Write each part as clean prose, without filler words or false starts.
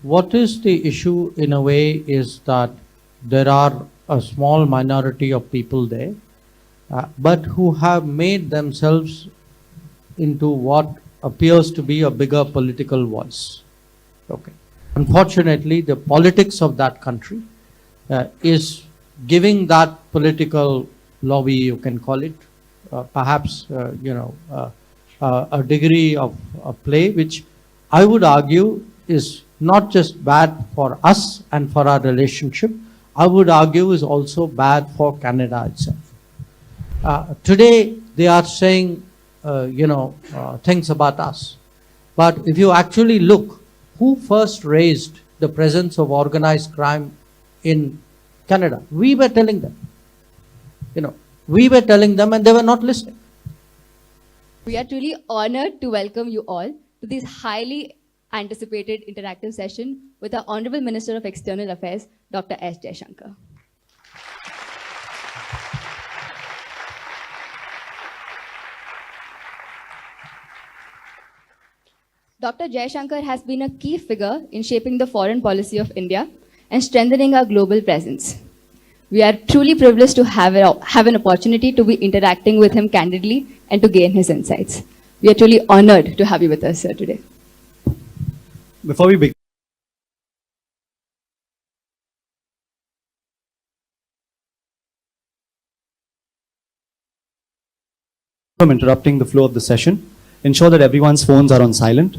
what is the issue in a way is that there are a small minority of people there, but who have made themselves into what appears to be a bigger political voice. Okay. Unfortunately, the politics of that country is giving that political lobby, you can call it, perhaps a degree of play, which I would argue is not just bad for us and for our relationship, I would argue is also bad for Canada itself. Today they are saying things about us, but if you actually look, who first raised the presence of organized crime in Canada? We were telling them. We were telling them and they were not listening. We are truly honored to welcome you all to this highly anticipated interactive session with our Honorable Minister of External Affairs, Dr. S. Jaishankar. Dr. Jaishankar has been a key figure in shaping the foreign policy of India and strengthening our global presence. We are truly privileged to have an opportunity to be interacting with him candidly and to gain his insights. We are truly honored to have you with us, sir, today. Before we begin, from interrupting the flow of the session, ensure that everyone's phones are on silent.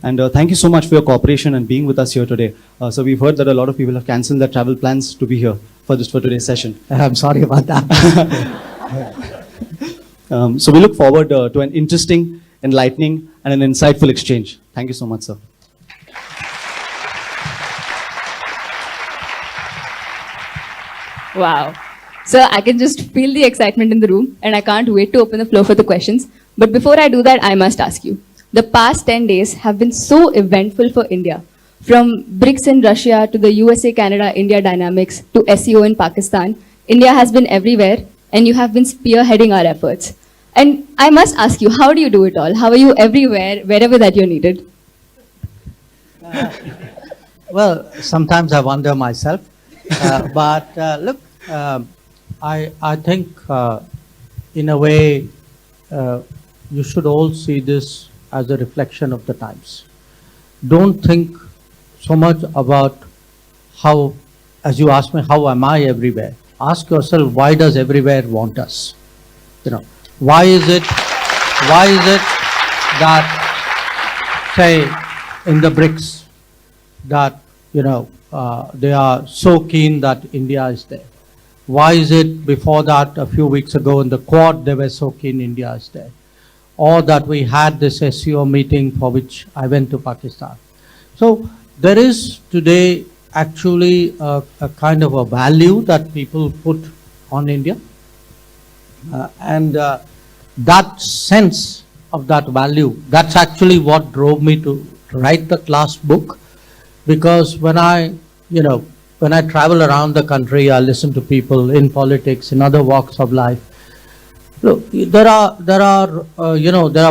And thank you so much for your cooperation and being with us here today. So we've heard that a lot of people have cancelled their travel plans to be here for today's session. I'm sorry about that. So we look forward to an interesting, enlightening, and an insightful exchange. Thank you so much, sir. Wow. Sir, I can just feel the excitement in the room and I can't wait to open the floor for the questions. But before I do that, I must ask you. The past 10 days have been so eventful for India. From BRICS in Russia to the USA-Canada-India dynamics to SEO in Pakistan, India has been everywhere and you have been spearheading our efforts. And I must ask you, how do you do it all? How are you everywhere, wherever that you're needed? Well, sometimes I wonder myself. But look, I think in a way you should all see this as a reflection of the times. Don't think so much about how, as you ask me, how am I everywhere? Ask yourself, why does everywhere want us? Why is it that, say, in the BRICS, that they are so keen that India is there? Why is it before that, a few weeks ago in the Quad, they were so keen India is there? Or that we had this SEO meeting for which I went to Pakistan. So there is today actually a kind of a value that people put on India. And that sense of that value, that's actually what drove me to write the class book. Because when I travel around the country, I listen to people in politics, in other walks of life. Look, there are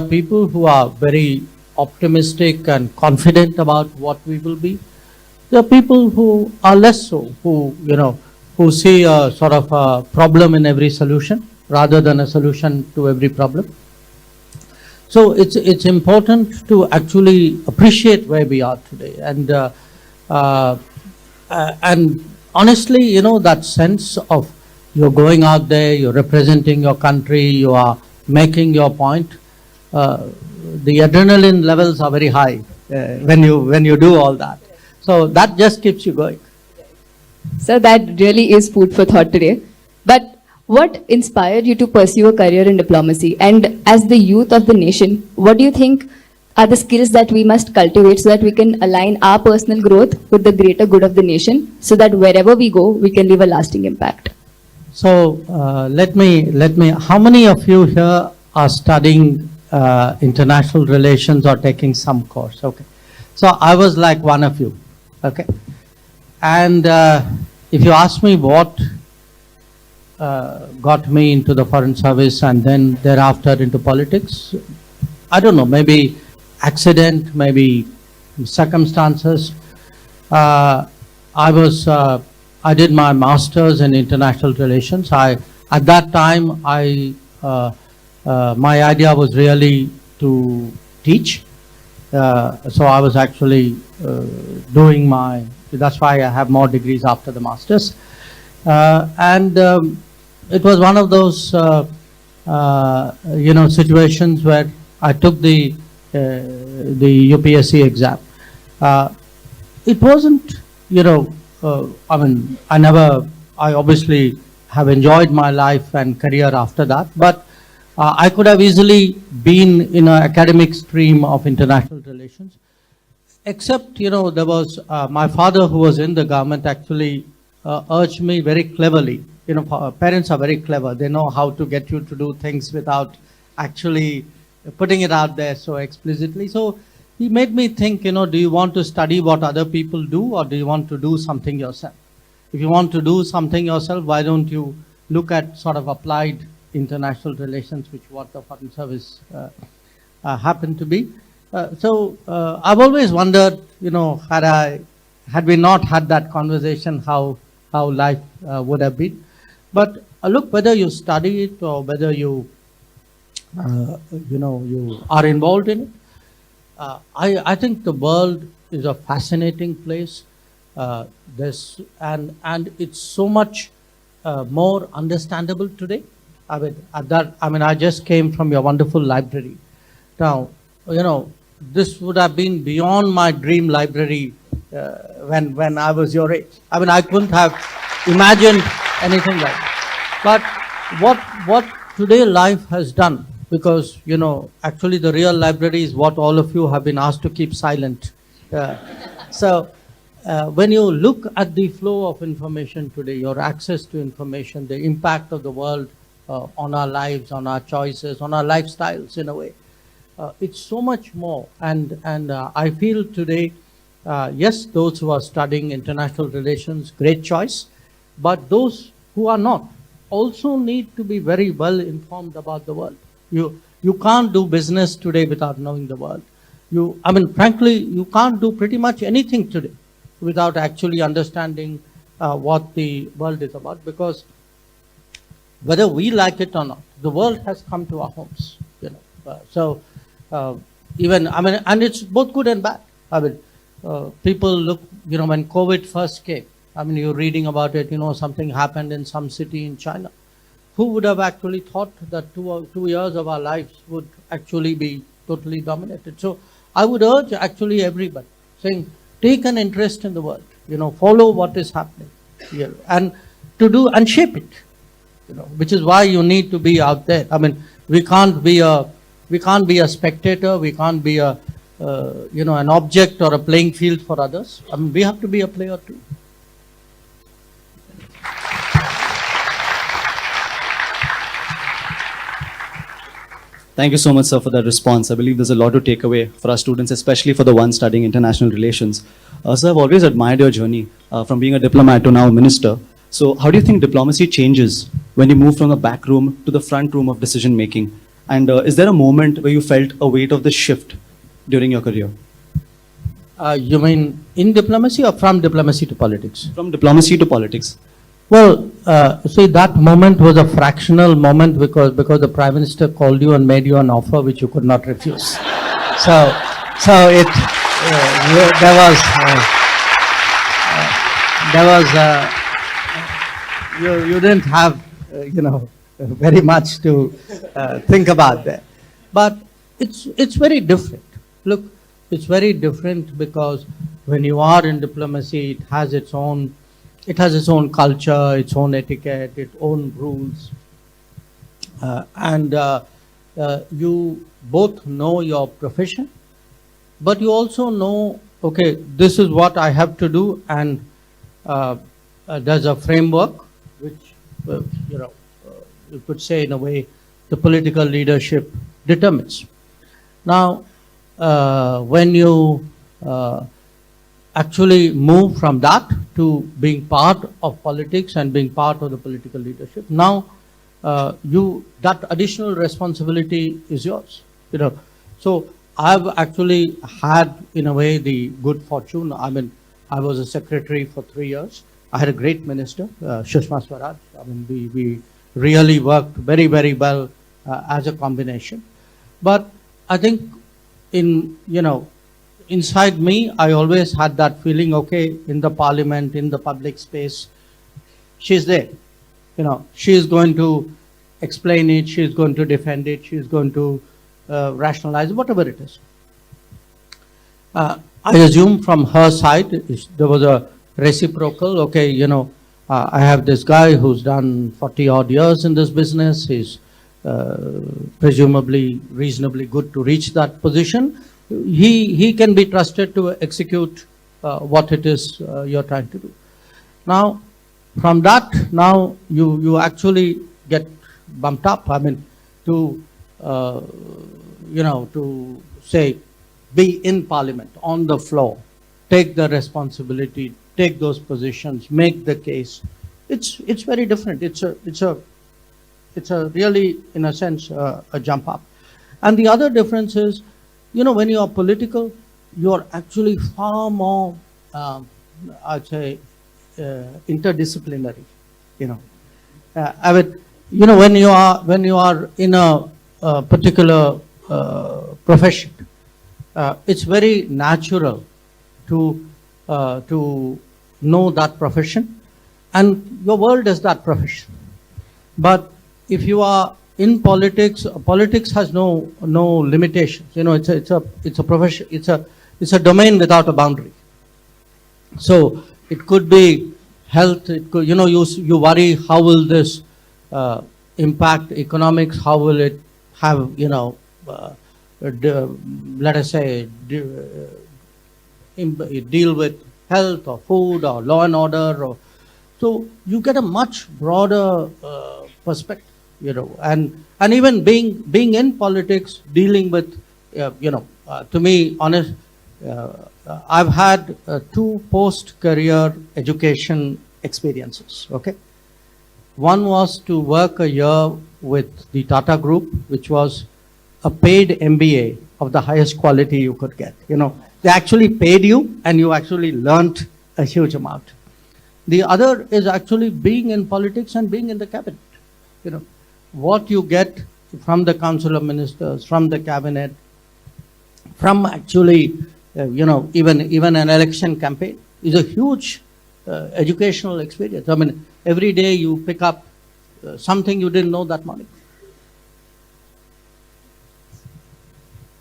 people who are very optimistic and confident about what we will be. There are people who are less so, who see a sort of a problem in every solution rather than a solution to every problem. So it's important to actually appreciate where we are today, and honestly, that sense of you're going out there, you're representing your country, you are making your point. The adrenaline levels are very high when you do all that. So that just keeps you going. So that really is food for thought today. But what inspired you to pursue a career in diplomacy? And as the youth of the nation, what do you think are the skills that we must cultivate so that we can align our personal growth with the greater good of the nation, so that wherever we go, we can leave a lasting impact? So let me. How many of you here are studying international relations or taking some course? Okay. So I was like one of you. Okay. And if you ask me what got me into the foreign service and then thereafter into politics, I don't know, maybe accident, maybe circumstances. I did my master's in international relations. At that time, my idea was really to teach. So I was actually that's why I have more degrees after the master's. It was one of those, situations where I took the UPSC exam. It wasn't, I obviously have enjoyed my life and career after that, but I could have easily been in an academic stream of international relations, except, there was my father, who was in the government, actually urged me very cleverly. Parents are very clever. They know how to get you to do things without actually putting it out there so explicitly. So he made me think, do you want to study what other people do, or do you want to do something yourself? If you want to do something yourself, why don't you look at sort of applied international relations, which what the Foreign Service happened to be. I've always wondered, had we not had that conversation, how life would have been. But look, whether you study it or whether you are involved in it, I think the world is a fascinating place. And it's so much more understandable today. I just came from your wonderful library. Now, this would have been beyond my dream library when I was your age. I couldn't have imagined anything like that. But what today life has done, because, actually the real library is what all of you have been asked to keep silent. When you look at the flow of information today, your access to information, the impact of the world on our lives, on our choices, on our lifestyles, in a way, it's so much more. And I feel today, yes, those who are studying international relations, great choice, but those who are not also need to be very well informed about the world. You can't do business today without knowing the world. Frankly, you can't do pretty much anything today without actually understanding what the world is about, because whether we like it or not, the world has come to our homes. And it's both good and bad. People look, when COVID first came, you're reading about it, something happened in some city in China. Who would have actually thought that 2 years of our lives would actually be totally dominated? So I would urge actually everybody saying, take an interest in the world, follow what is happening here, and shape it, which is why you need to be out there. We can't be a spectator, we can't be an object or a playing field for others. We have to be a player too. Thank you so much, sir, for that response. I believe there's a lot to take away for our students, especially for the ones studying international relations. Sir, I've always admired your journey from being a diplomat to now a minister. So how do you think diplomacy changes when you move from the back room to the front room of decision making? And is there a moment where you felt a weight of the shift during your career? You mean in diplomacy or from diplomacy to politics? From diplomacy to politics. Well, see, that moment was a fractional moment because the Prime Minister called you and made you an offer which you could not refuse. You didn't have, very much to think about there. But it's very different. Look, it's very different because when you are in diplomacy, it has its own culture, its own etiquette, its own rules. You both know your profession, but you also know, okay, this is what I have to do, and there's a framework which, you could say in a way, the political leadership determines. Now, when you actually move from that to being part of politics and being part of the political leadership, now that additional responsibility is yours. So I've actually had, in a way, the good fortune. I was a secretary for 3 years. I had a great minister, Sushma Swaraj. I mean, we really worked very, very well as a combination. But I think inside me, I always had that feeling, okay, in the parliament, in the public space, she's there. She is going to explain it, she is going to defend it, she is going to rationalize, whatever it is. I assume from her side, there was a reciprocal, okay, I have this guy who's done 40 odd years in this business, he's presumably reasonably good to reach that position. He can be trusted to execute what it is you're trying to do. Now, from that, now you actually get bumped up. I mean, to to say, be in Parliament, on the floor, take the responsibility, take those positions, make the case. It's very different. It's a really, in a sense, a jump up. And the other difference is, when you are political, you are actually far more, I'd say, interdisciplinary. I mean, when you are in a particular profession, it's very natural to know that profession, and your world is that profession. But if you are in politics, politics has no limitations. It's a profession. It's a domain without a boundary. So it could be health. It could, you worry, how will this impact economics? How will it have, let us say, deal with health or food or law and order? So you get a much broader perspective, and even being in politics, dealing with, to me, honest, I've had 2 post-career education experiences, okay? One was to work a year with the Tata Group, which was a paid MBA of the highest quality you could get. They actually paid you and you actually learnt a huge amount. The other is actually being in politics and being in the cabinet. What you get from the Council of Ministers, from the cabinet, from actually, even an election campaign is a huge educational experience. I mean, every day you pick up something you didn't know that morning.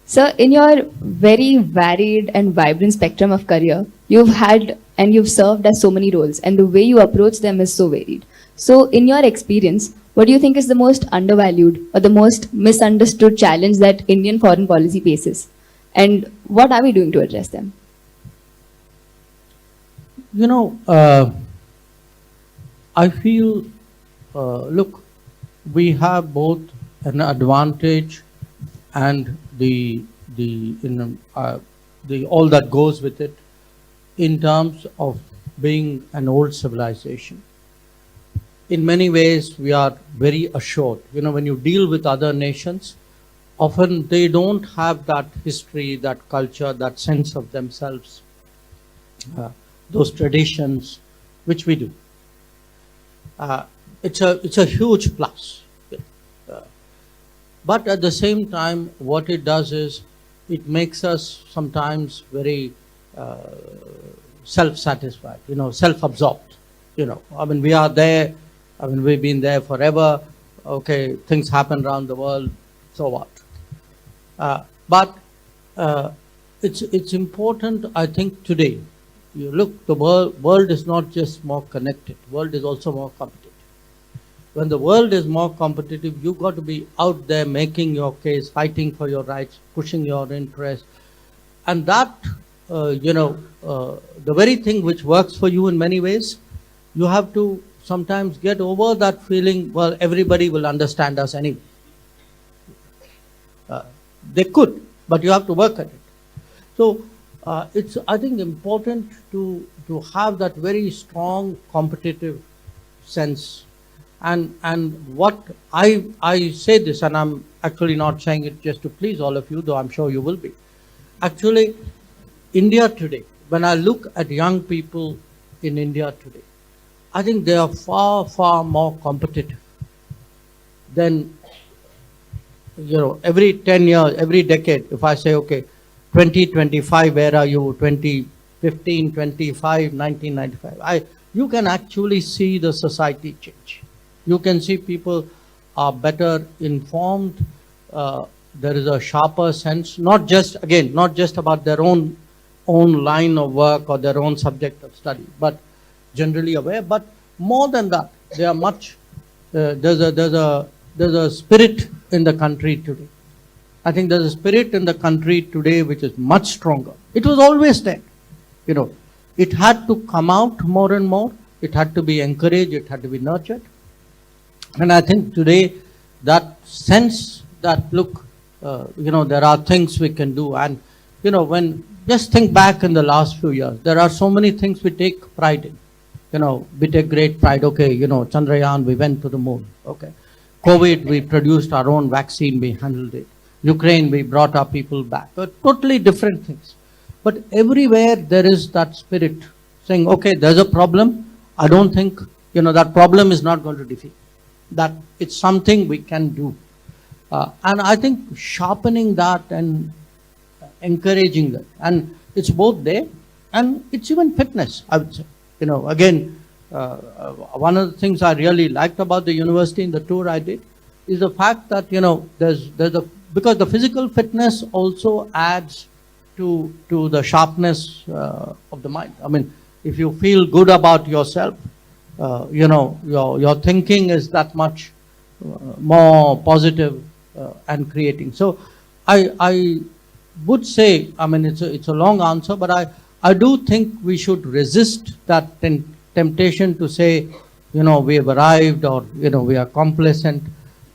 Sir, in your very varied and vibrant spectrum of career, you've had and you've served as so many roles, and the way you approach them is so varied. So, in your experience, what do you think is the most undervalued or the most misunderstood challenge that Indian foreign policy faces? And what are we doing to address them? I feel, look, we have both an advantage and the all that goes with it in terms of being an old civilization. In many ways, we are very assured. When you deal with other nations, often they don't have that history, that culture, that sense of themselves, those traditions, which we do. It's a huge plus. But at the same time, what it does is, it makes us sometimes very self-satisfied, self-absorbed. I mean, we are there. I mean, we've been there forever. Okay, things happen around the world. So what? But it's important, I think, today. You look, the world is not just more connected. World is also more competitive. When the world is more competitive, you've got to be out there making your case, fighting for your rights, pushing your interests. And that, the very thing which works for you in many ways, you have to sometimes get over that feeling, well, everybody will understand us anyway. They could, but you have to work at it. So it's, I think, important to have that very strong competitive sense. And what I say this, and I'm actually not saying it just to please all of you, though I'm sure you will be. Actually, India today, when I look at young people in India today, I think they are far, far more competitive than, every 10 years, every decade. If I say, okay, 2025, where are you? 2015, 25, 1995. You can actually see the society change. You can see people are better informed. There is a sharper sense, not just about their own line of work or their own subject of study, but generally aware. But more than that, they are much. There's a spirit in the country today. I think there's a spirit in the country today which is much stronger. It was always there. It had to come out more and more. It had to be encouraged. It had to be nurtured. And I think today that sense that, look, there are things we can do. And, when just think back in the last few years, there are so many things we take pride in. We take great pride. Okay, Chandrayaan, we went to the moon. Okay. COVID, we produced our own vaccine, we handled it. Ukraine, we brought our people back. Totally different things. But everywhere there is that spirit saying, okay, there's a problem. I don't think, that problem is not going to defeat. That it's something we can do. And I think sharpening that and encouraging that. And it's both there and it's even fitness, I would say. Again, one of the things I really liked about the university in the tour I did is the fact that, because the physical fitness also adds to the sharpness of the mind. I mean, if you feel good about yourself, your thinking is that much more positive and creating. So I would say, I mean, it's a long answer, but I do think we should resist that temptation to say, we have arrived or, we are complacent.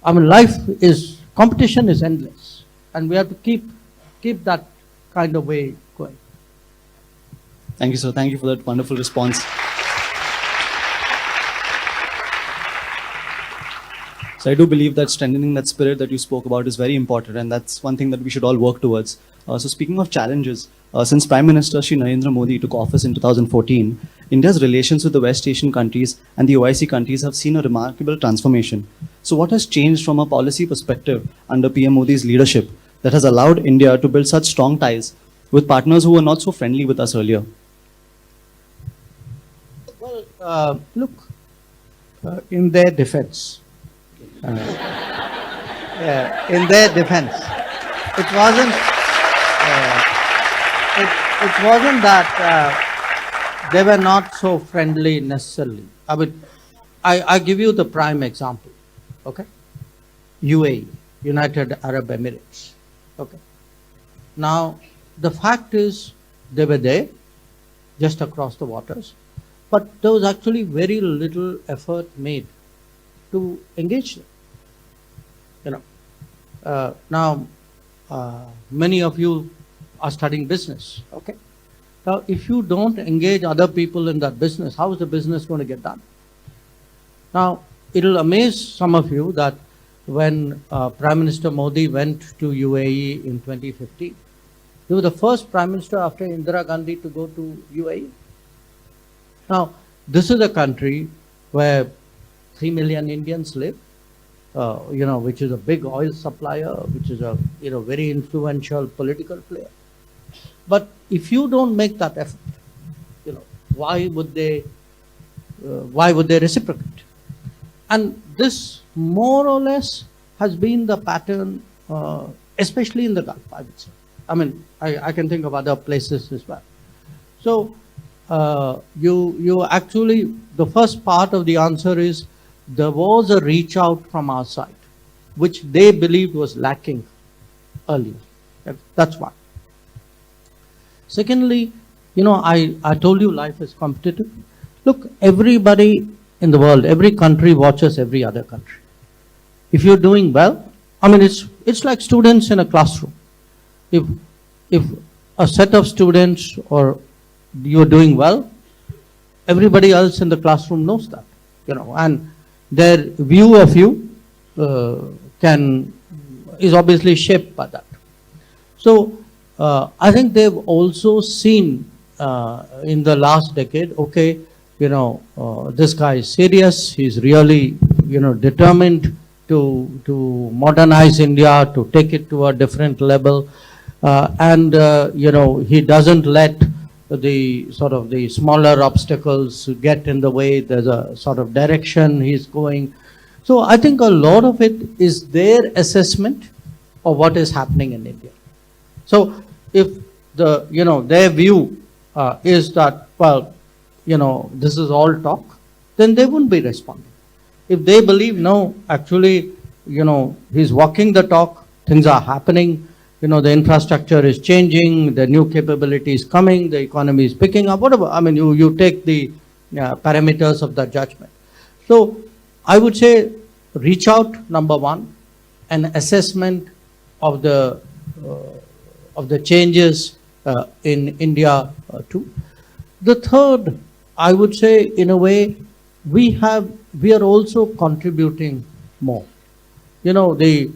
I mean, competition is endless and we have to keep that kind of way going. Thank you, sir. Thank you for that wonderful response. So I do believe that strengthening that spirit that you spoke about is very important, and that's one thing that we should all work towards. So speaking of challenges, since Prime Minister Shri Narendra Modi took office in 2014, India's relations with the West Asian countries and the OIC countries have seen a remarkable transformation. So what has changed from a policy perspective under PM Modi's leadership that has allowed India to build such strong ties with partners who were not so friendly with us earlier? Well, look, in their defense, it wasn't that they were not so friendly necessarily. I mean, I give you the prime example, okay? UAE, United Arab Emirates, okay? Now, the fact is they were there, just across the waters, but there was actually very little effort made to engage them. Now, many of you are studying business, okay? Now, if you don't engage other people in that business, how is the business going to get done? Now, it'll amaze some of you that when Prime Minister Modi went to UAE in 2015, he was the first Prime Minister after Indira Gandhi to go to UAE. Now, this is a country where 3 million Indians live, which is a big oil supplier, which is a very influential political player. But if you don't make that effort, why would they reciprocate? And this more or less has been the pattern, especially in the Gulf, I would say. I mean, I can think of other places as well. So you actually, the first part of the answer is there was a reach out from our side, which they believed was lacking earlier. That's one. Secondly, I told you life is competitive. Look, everybody in the world, every country watches every other country. If you're doing well, I mean, it's like students in a classroom. If a set of students or you're doing well, everybody else in the classroom knows that, and their view of you is obviously shaped by that. So I think they've also seen in the last decade, okay, this guy is serious, he's really, determined to modernize India, to take it to a different level, and, he doesn't let the sort of the smaller obstacles get in the way. There's a sort of direction he's going. So I think a lot of it is their assessment of what is happening in India. So if their view is that, well, this is all talk, then they wouldn't be responding. If they believe, no, actually, he's walking the talk, things are happening, the infrastructure is changing, the new capability is coming, the economy is picking up, whatever. I mean, you take the parameters of the judgment. So I would say reach out, number one, an assessment of the changes in India too. The third, I would say, in a way, we are also contributing more. The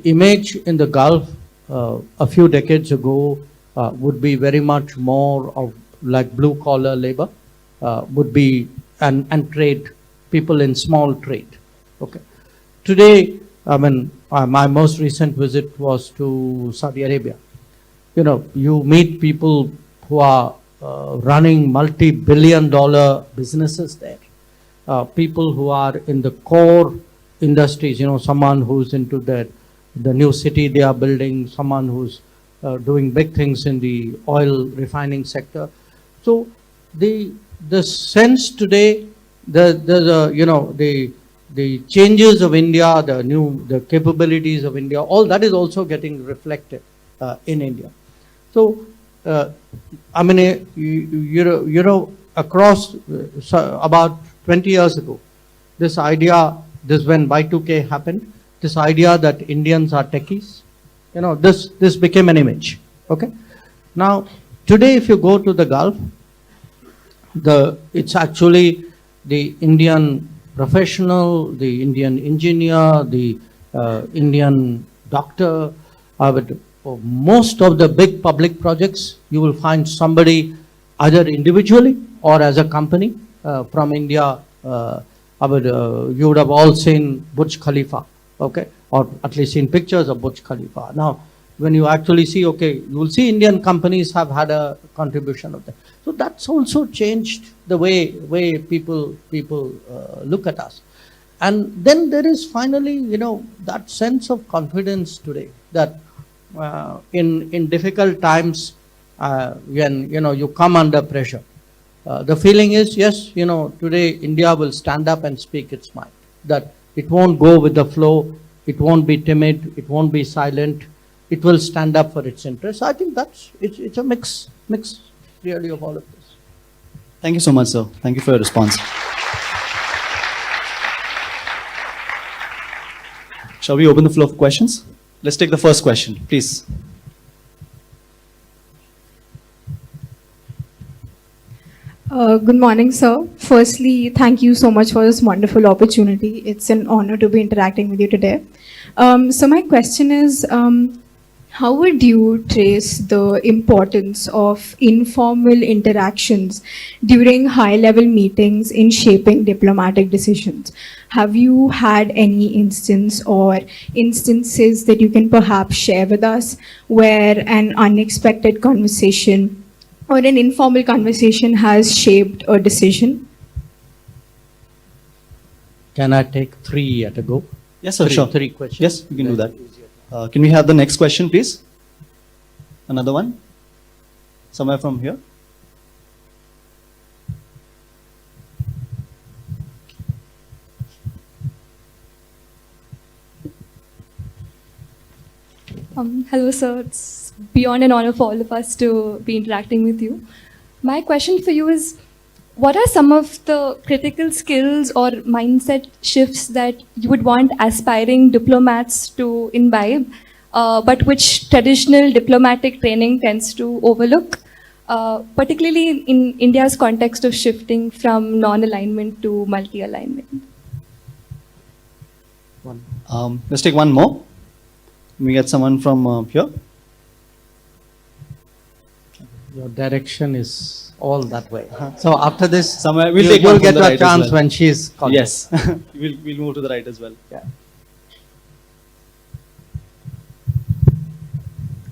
image in the Gulf a few decades ago would be very much more of like blue collar labor, would be and trade, people in small trade. Okay. Today, I mean, my most recent visit was to Saudi Arabia. You meet people who are running multi-billion-dollar businesses there. People who are in the core industries, someone who's into the new city they are building, someone who's doing big things in the oil refining sector. So the sense today, the changes of India, the capabilities of India, all that is also getting reflected in India. So I mean, across about 20 years ago, this idea, when Y2K happened, this idea that Indians are techies, this became an image. Okay. Now, today, if you go to the Gulf, it's actually the Indian professional, the Indian engineer, the Indian doctor. Most of the big public projects, you will find somebody either individually or as a company from India. You would have all seen Burj Khalifa, okay, or at least seen pictures of Burj Khalifa. Now, when you actually see, okay, you will see Indian companies have had a contribution of that. So that's also changed the way people look at us. And then there is finally, that sense of confidence today that in difficult times, when you come under pressure, the feeling is, yes, today India will stand up and speak its mind. That it won't go with the flow, it won't be timid, it won't be silent, it will stand up for its interests. I think it's a mix really of all of this. Thank you so much, sir. Thank you for your response. Shall we open the floor for questions? Let's take the first question, please. Good morning, sir. Firstly, thank you so much for this wonderful opportunity. It's an honor to be interacting with you today. So my question is, how would you trace the importance of informal interactions during high-level meetings in shaping diplomatic decisions? Have you had any instance or instances that you can perhaps share with us where an unexpected conversation or an informal conversation has shaped a decision? Can I take 3 at a go? Yes, sir, sure. 3 questions. Yes, you can do that. Can we have the next question, please? Another one? Somewhere from here? Hello, sir. It's beyond an honor for all of us to be interacting with you. My question for you is, what are some of the critical skills or mindset shifts that you would want aspiring diplomats to imbibe, but which traditional diplomatic training tends to overlook, particularly in India's context of shifting from non-alignment to multi-alignment? Let's take one more. Can we get someone from here? Your direction is all that way. So after this, Somewhere we'll you, take one will from get the a right as chance well. when she's calling. Yes, we'll move to the right as well. Yeah.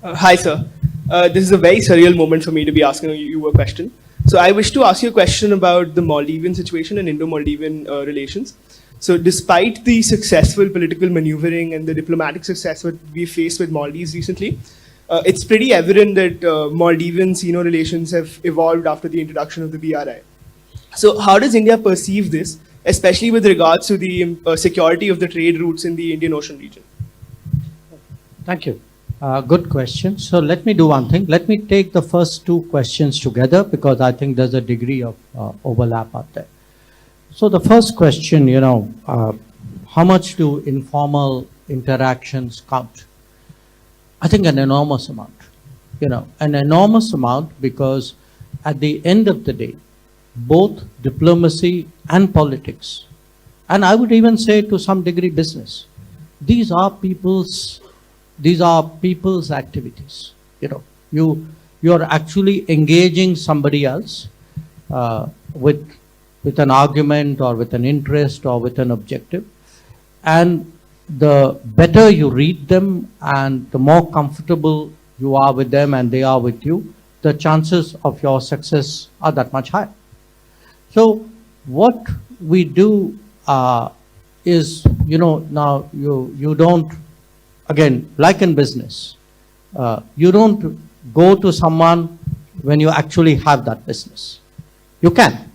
Hi, sir. This is a very surreal moment for me to be asking you a question. So, I wish to ask you a question about the Maldivian situation and Indo-Maldivian relations. So, despite the successful political maneuvering and the diplomatic success that we faced with Maldives recently, it's pretty evident that Maldivian-Sino relations have evolved after the introduction of the BRI. So, how does India perceive this, especially with regards to the security of the trade routes in the Indian Ocean region? Thank you. Good question. So let me do one thing. Let me take the first two questions together because I think there's a degree of overlap out there. So the first question, how much do informal interactions count? I think an enormous amount, an enormous amount because at the end of the day, both diplomacy and politics, and I would even say to some degree business, these are people's activities. You're actually engaging somebody else with an argument or with an interest or with an objective, and the better you read them and the more comfortable you are with them and they are with you, the chances of your success are that much higher. So what we do is, now you don't, again, like in business, you don't go to someone when you actually have that business. You can,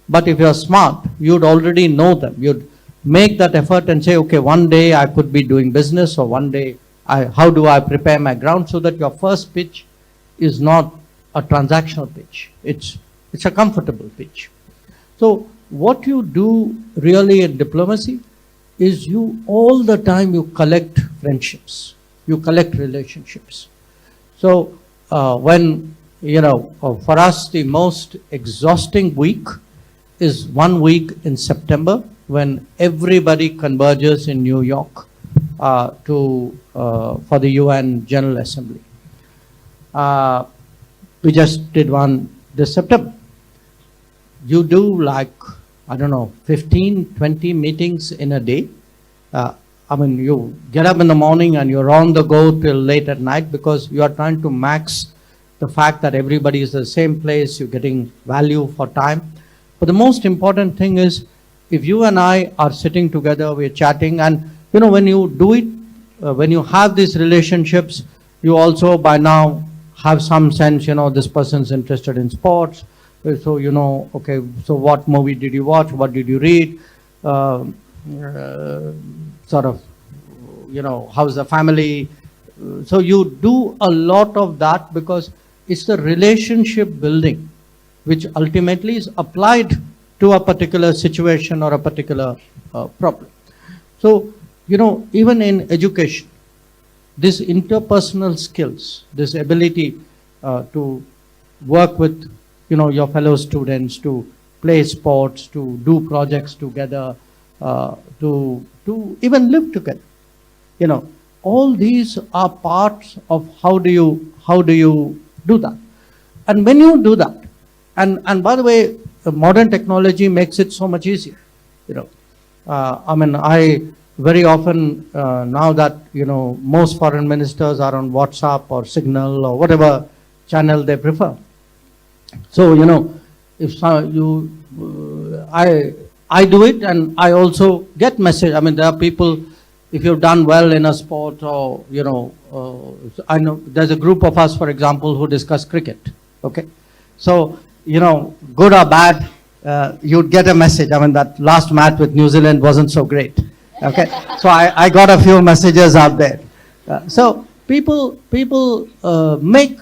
but if you're smart, you'd already know them. You'd make that effort and say, okay, one day I could be doing business, or one day, how do I prepare my ground so that your first pitch is not a transactional pitch. It's a comfortable pitch. So what you do really in diplomacy is you all the time you collect friendships, you collect relationships. So when, for us the most exhausting week is 1 week in September when everybody converges in New York for the UN General Assembly. We just did one this September. You do 15, 20 meetings in a day. You get up in the morning and you're on the go till late at night because you are trying to max the fact that everybody is in the same place, you're getting value for time. But the most important thing is, if you and I are sitting together, we're chatting, and when you do it, when you have these relationships, you also by now have some sense, this person's interested in sports. So, okay, so what movie did you watch? What did you read? How's the family? So you do a lot of that because it's the relationship building which ultimately is applied to a particular situation or a particular problem. So, even in education, this interpersonal skills, this ability to work with your fellow students, to play sports, to do projects together, to even live together. All these are parts of how do you do that. And when you do that, and by the way, the modern technology makes it so much easier. I very often, now that, most foreign ministers are on WhatsApp or Signal or whatever channel they prefer. So, if I do it and I also get message. There are people, if you've done well in a sport or, I know there's a group of us, for example, who discuss cricket. Okay. So, good or bad, you'd get a message. That last match with New Zealand wasn't so great. Okay. So I got a few messages out there. So people make,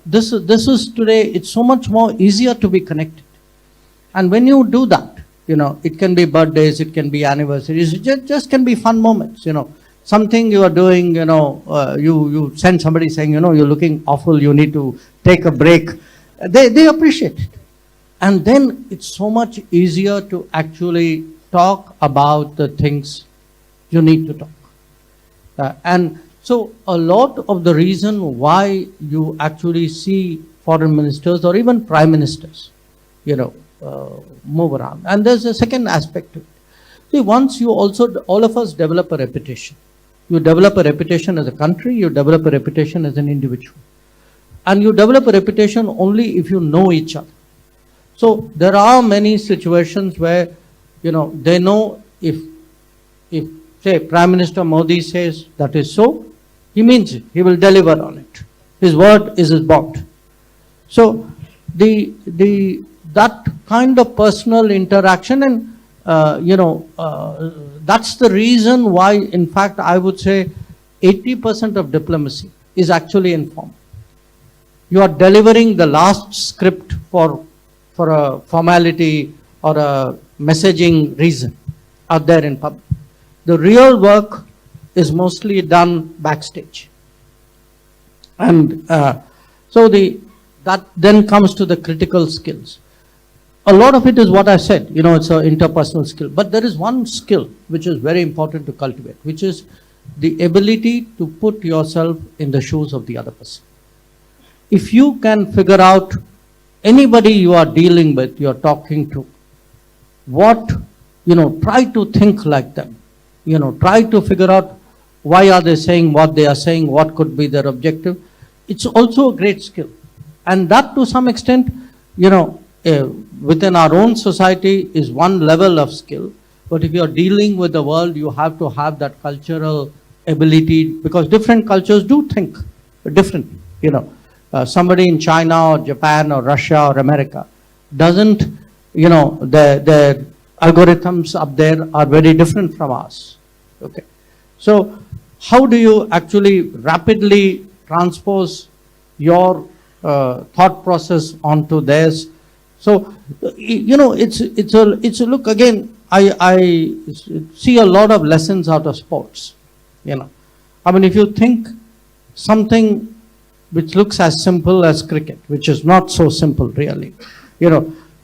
this is today, it's so much more easier to be connected. And when you do that, it can be birthdays, it can be anniversaries, it just can be fun moments, something you are doing, you send somebody saying, you're looking awful, you need to take a break. They appreciate it. And then it's so much easier to actually talk about the things you need to talk. And so a lot of the reason why you actually see foreign ministers or even prime ministers, move around. And there's a second aspect to it. See, once you also, all of us develop a reputation. You develop a reputation as a country, you develop a reputation as an individual. And you develop a reputation only if you know each other. So there are many situations where, they know if say Prime Minister Modi says that is so, he means it. He will deliver on it. His word is his bond. So that kind of personal interaction and that's the reason why, in fact, I would say 80% of diplomacy is actually informal. You are delivering the last script for a formality or a messaging reason out there in public. The real work is mostly done backstage. And so that then comes to the critical skills. A lot of it is what I said, it's an interpersonal skill. But there is one skill which is very important to cultivate, which is the ability to put yourself in the shoes of the other person. If you can figure out anybody you are dealing with, you are talking to, try to think like them. Try to figure out why are they saying what they are saying, what could be their objective. It's also a great skill. And that to some extent, within our own society is one level of skill. But if you're dealing with the world, you have to have that cultural ability, because different cultures do think differently. Somebody in China or Japan or Russia or America doesn't, their algorithms up there are very different from ours. Okay. So how do you actually rapidly transpose your thought process onto theirs? So, it's a look again, I see a lot of lessons out of sports, if you think something which looks as simple as cricket, which is not so simple really,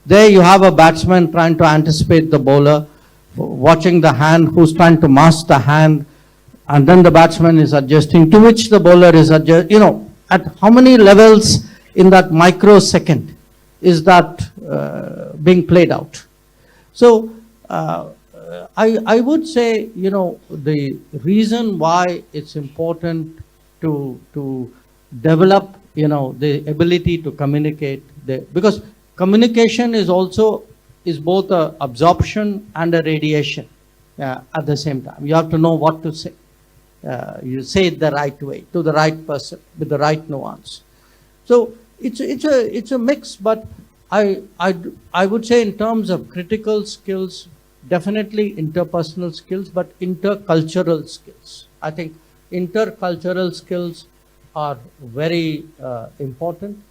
there you have a batsman trying to anticipate the bowler, watching the hand, who's trying to mask the hand, and then the batsman is adjusting, to which the bowler is adjusting, at how many levels in that microsecond is that being played out. So I would say, the reason why it's important to develop, the ability to communicate, because communication is both a absorption and a radiation at the same time. You have to know what to say. You say it the right way, to the right person, with the right nuance. So it's a mix, but I would say in terms of critical skills, definitely interpersonal skills, but intercultural skills. I think intercultural skills are very important.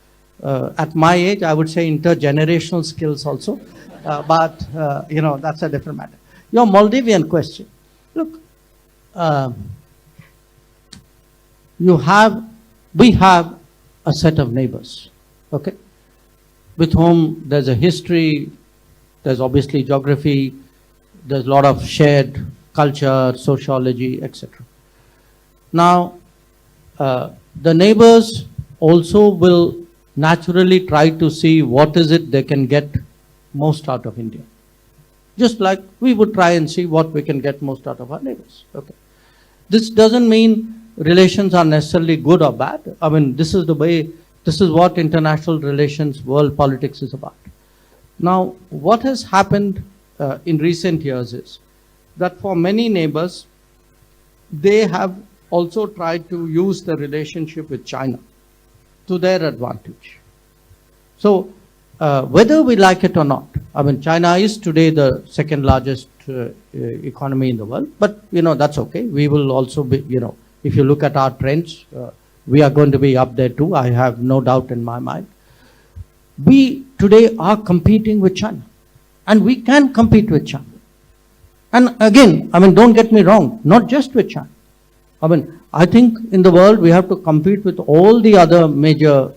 At my age, I would say intergenerational skills also, but that's a different matter. Your Maldivian question. Look, we have a set of neighbors, okay, with whom there's a history, there's obviously geography, there's a lot of shared culture, sociology, etc. Now, the neighbors also will naturally try to see what is it they can get most out of India. Just like we would try and see what we can get most out of our neighbors, okay. This doesn't mean relations are necessarily good or bad. This is what international relations, world politics is about. Now, what has happened in recent years is that for many neighbors, they have also tried to use the relationship with China to their advantage. So, whether we like it or not, China is today the second largest economy in the world, but that's okay. We will also be, if you look at our trends, we are going to be up there too. I have no doubt in my mind. We today are competing with China, and we can compete with China. And again, don't get me wrong, not just with China. I think in the world we have to compete with all the other major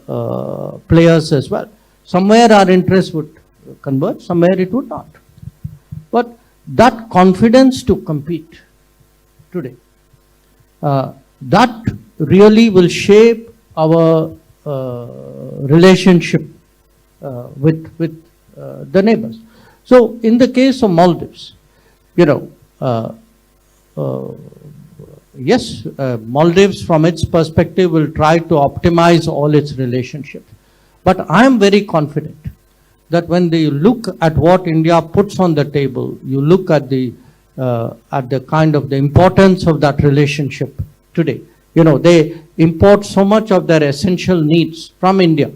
players as well. Somewhere our interests would converge, somewhere it would not. But that confidence to compete today, that really will shape our relationship with the neighbors. So in the case of Maldives, you know, yes, Maldives from its perspective will try to optimize all its relationships. But I am very confident that when they look at what India puts on the table, you look at the kind of the importance of that relationship today. You know, they import so much of their essential needs from India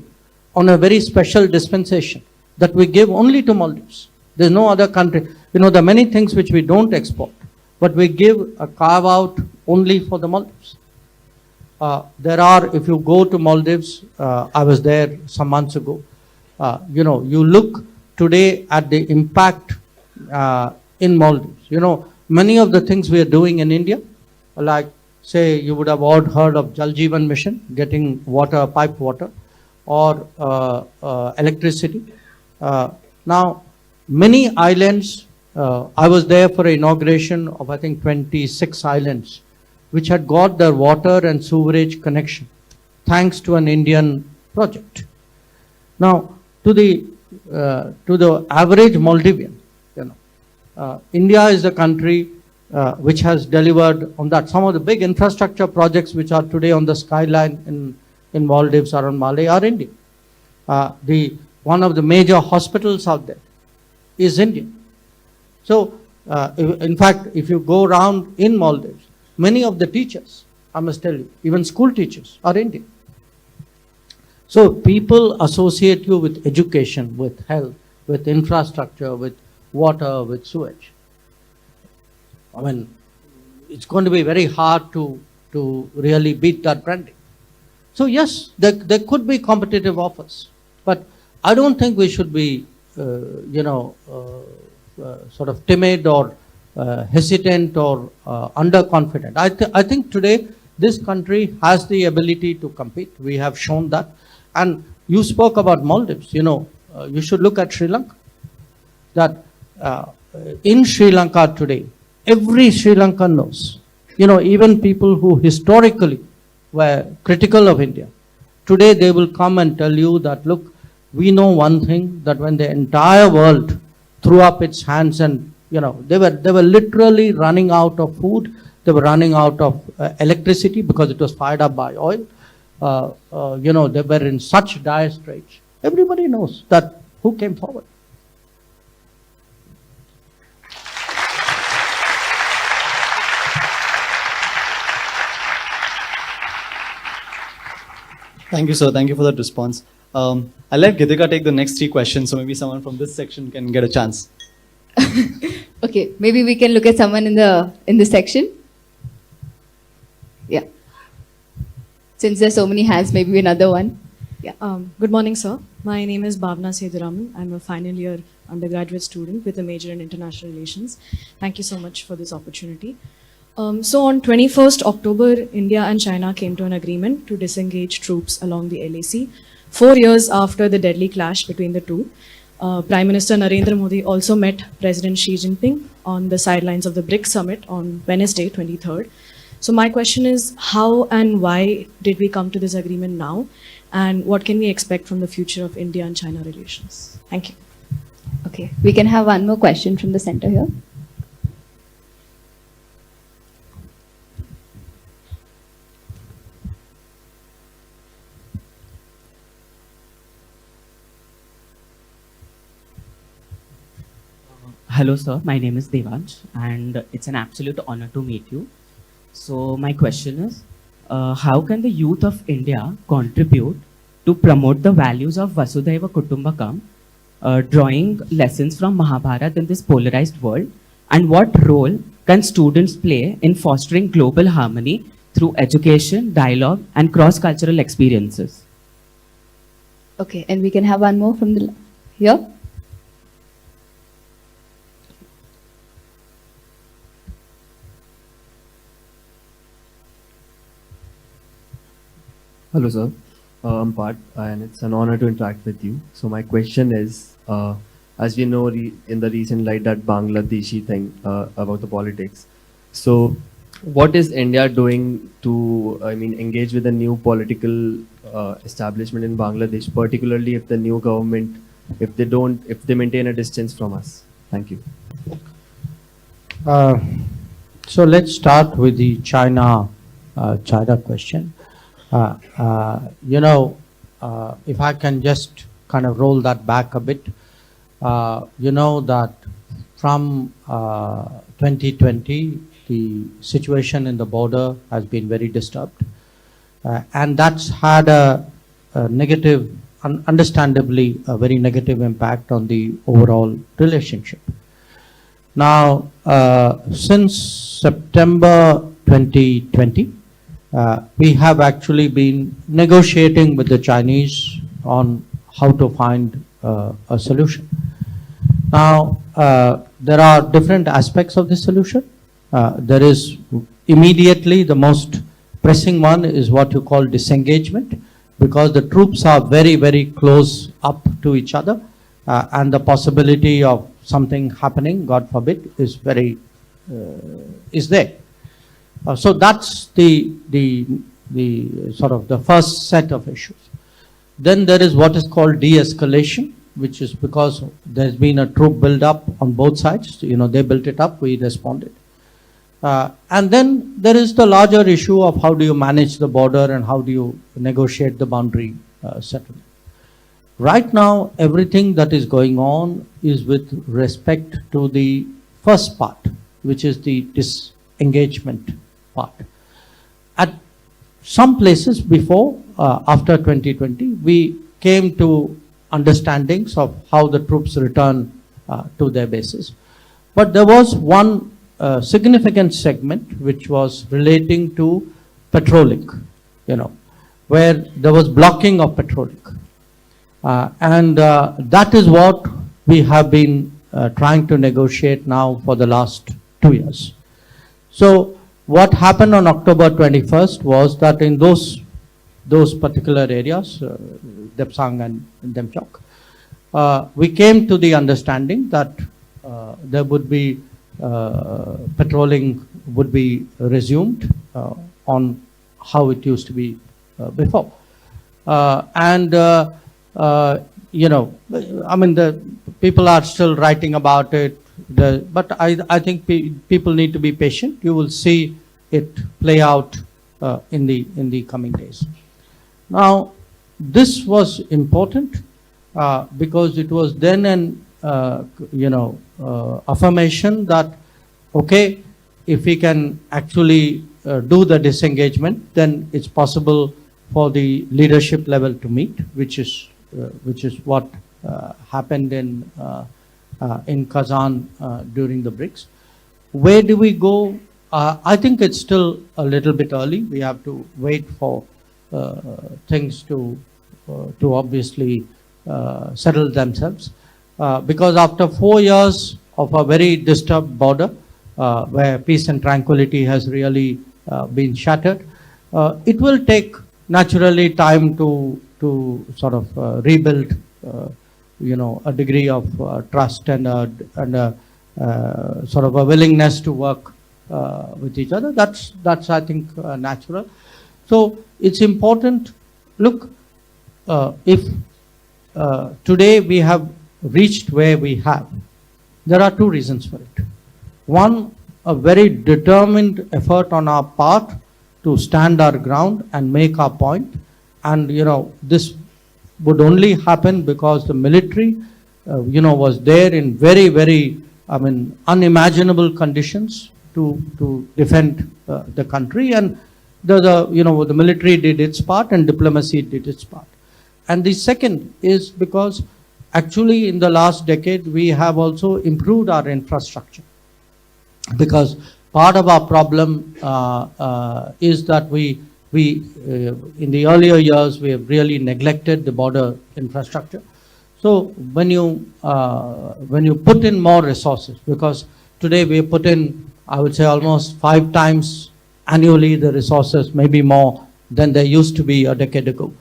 on a very special dispensation that we give only to Maldives. There's no other country. You know, there are many things which we don't export, but we give a carve out only for the Maldives. There are, if you go to Maldives, I was there some months ago, you know, you look today at the impact in Maldives. You know, many of the things we are doing in India, like say you would have all heard of Jal Jeevan Mission, getting water, piped water, or electricity. Now, many islands, I was there for an inauguration of I think 26 islands, which had got their water and sewerage connection, thanks to an Indian project. Now, to the average Maldivian, you know, India is a country which has delivered on that. Some of the big infrastructure projects which are today on the skyline in Maldives or on Malay are Indian. One of the major hospitals out there is Indian. So, in fact, if you go around in Maldives, many of the teachers, I must tell you, even school teachers are Indian. So people associate you with education, with health, with infrastructure, with water, with sewage. I mean, it's going to be very hard to really beat that branding. So yes, there could be competitive offers, but I don't think we should be, you know, sort of timid or hesitant or underconfident. I think today this country has the ability to compete. We have shown that. And you spoke about Maldives. You know, you should look at Sri Lanka. That in Sri Lanka today, every Sri Lankan knows. You know, even people who historically were critical of India, today they will come and tell you that, look, we know one thing, that when the entire world threw up its hands and, you know, they were literally running out of food, they were running out of electricity because it was fired up by oil. You know, they were in such dire straits. Everybody knows that who came forward. Thank you, sir. Thank you for that response. I'll let Gitika take the next 3 questions, so maybe someone from this section can get a chance. Okay, maybe we can look at someone in the section. Yeah. Since there's so many hands, maybe another one. Yeah. Good morning, sir. My name is Bhavna Seduraman. I'm a final year undergraduate student with a major in international relations. Thank you so much for this opportunity. So on 21st October, India and China came to an agreement to disengage troops along the LAC. 4 years after the deadly clash between the two, Prime Minister Narendra Modi also met President Xi Jinping on the sidelines of the BRICS summit on Wednesday, 23rd. So my question is, how and why did we come to this agreement now? And what can we expect from the future of India and China relations? Thank you. Okay, we can have one more question from the center here. Hello, sir. My name is Devansh, and it's an absolute honor to meet you. So, my question is, how can the youth of India contribute to promote the values of Vasudhaiva Kutumbakam, drawing lessons from Mahabharata in this polarized world? And what role can students play in fostering global harmony through education, dialogue, and cross-cultural experiences? Okay, and we can have one more from the here. Hello, sir. I'm Pat, and it's an honor to interact with you. So my question is, as we know in the recent light that Bangladeshi thing about the politics. So what is India doing to, I mean, engage with the new political establishment in Bangladesh, particularly if the new government, if they maintain a distance from us? Thank you. So let's start with the China question. If I can just kind of roll that back a bit, you know that from 2020, the situation in the border has been very disturbed, and that's had a negative, understandably, a very negative impact on the overall relationship. Now, since September 2020, we have actually been negotiating with the Chinese on how to find a solution. Now, there are different aspects of the solution. There is immediately the most pressing one is what you call disengagement, because the troops are very, very close up to each other, and the possibility of something happening, God forbid, is there. So that's the sort of the first set of issues. Then there is what is called de-escalation, which is because there's been a troop build-up on both sides. You know, they built it up, we responded. And then there is the larger issue of how do you manage the border and how do you negotiate the boundary settlement. Right now, everything that is going on is with respect to the first part, which is the disengagement part. At some places before, after 2020, we came to understandings of how the troops return to their bases. But there was one significant segment which was relating to patrolling, you know, where there was blocking of patrolling. And that is what we have been trying to negotiate now for the last 2 years. So what happened on October 21st was that in those particular areas, Depsang and Demchok, we came to the understanding that there would be patrolling would be resumed on how it used to be before. You know, I mean, the people are still writing about it, but I think people need to be patient. You will see it play out in the coming days. Now, this was important because it was then an affirmation that, okay, if we can actually do the disengagement, then it's possible for the leadership level to meet, which is what happened in Kazan during the BRICS. Where do we go? I think it's still a little bit early. We have to wait for things to obviously settle themselves. Because after 4 years of a very disturbed border, where peace and tranquility has really been shattered, it will take naturally time to sort of rebuild, a degree of trust and a sort of a willingness to work with each other. That's I think natural. So it's important. Look, if today we have reached where we have, there are two reasons for it. One, a very determined effort on our part to stand our ground and make our point. And, this would only happen because the military, was there in very, very, unimaginable conditions to defend the country. And the military did its part and diplomacy did its part. And the second is because actually in the last decade, we have also improved our infrastructure. Because part of our problem is that we in the earlier years, we have really neglected the border infrastructure. So when you put in more resources, because today we put in, I would say, almost 5 times annually the resources, maybe more than there used to be a decade ago.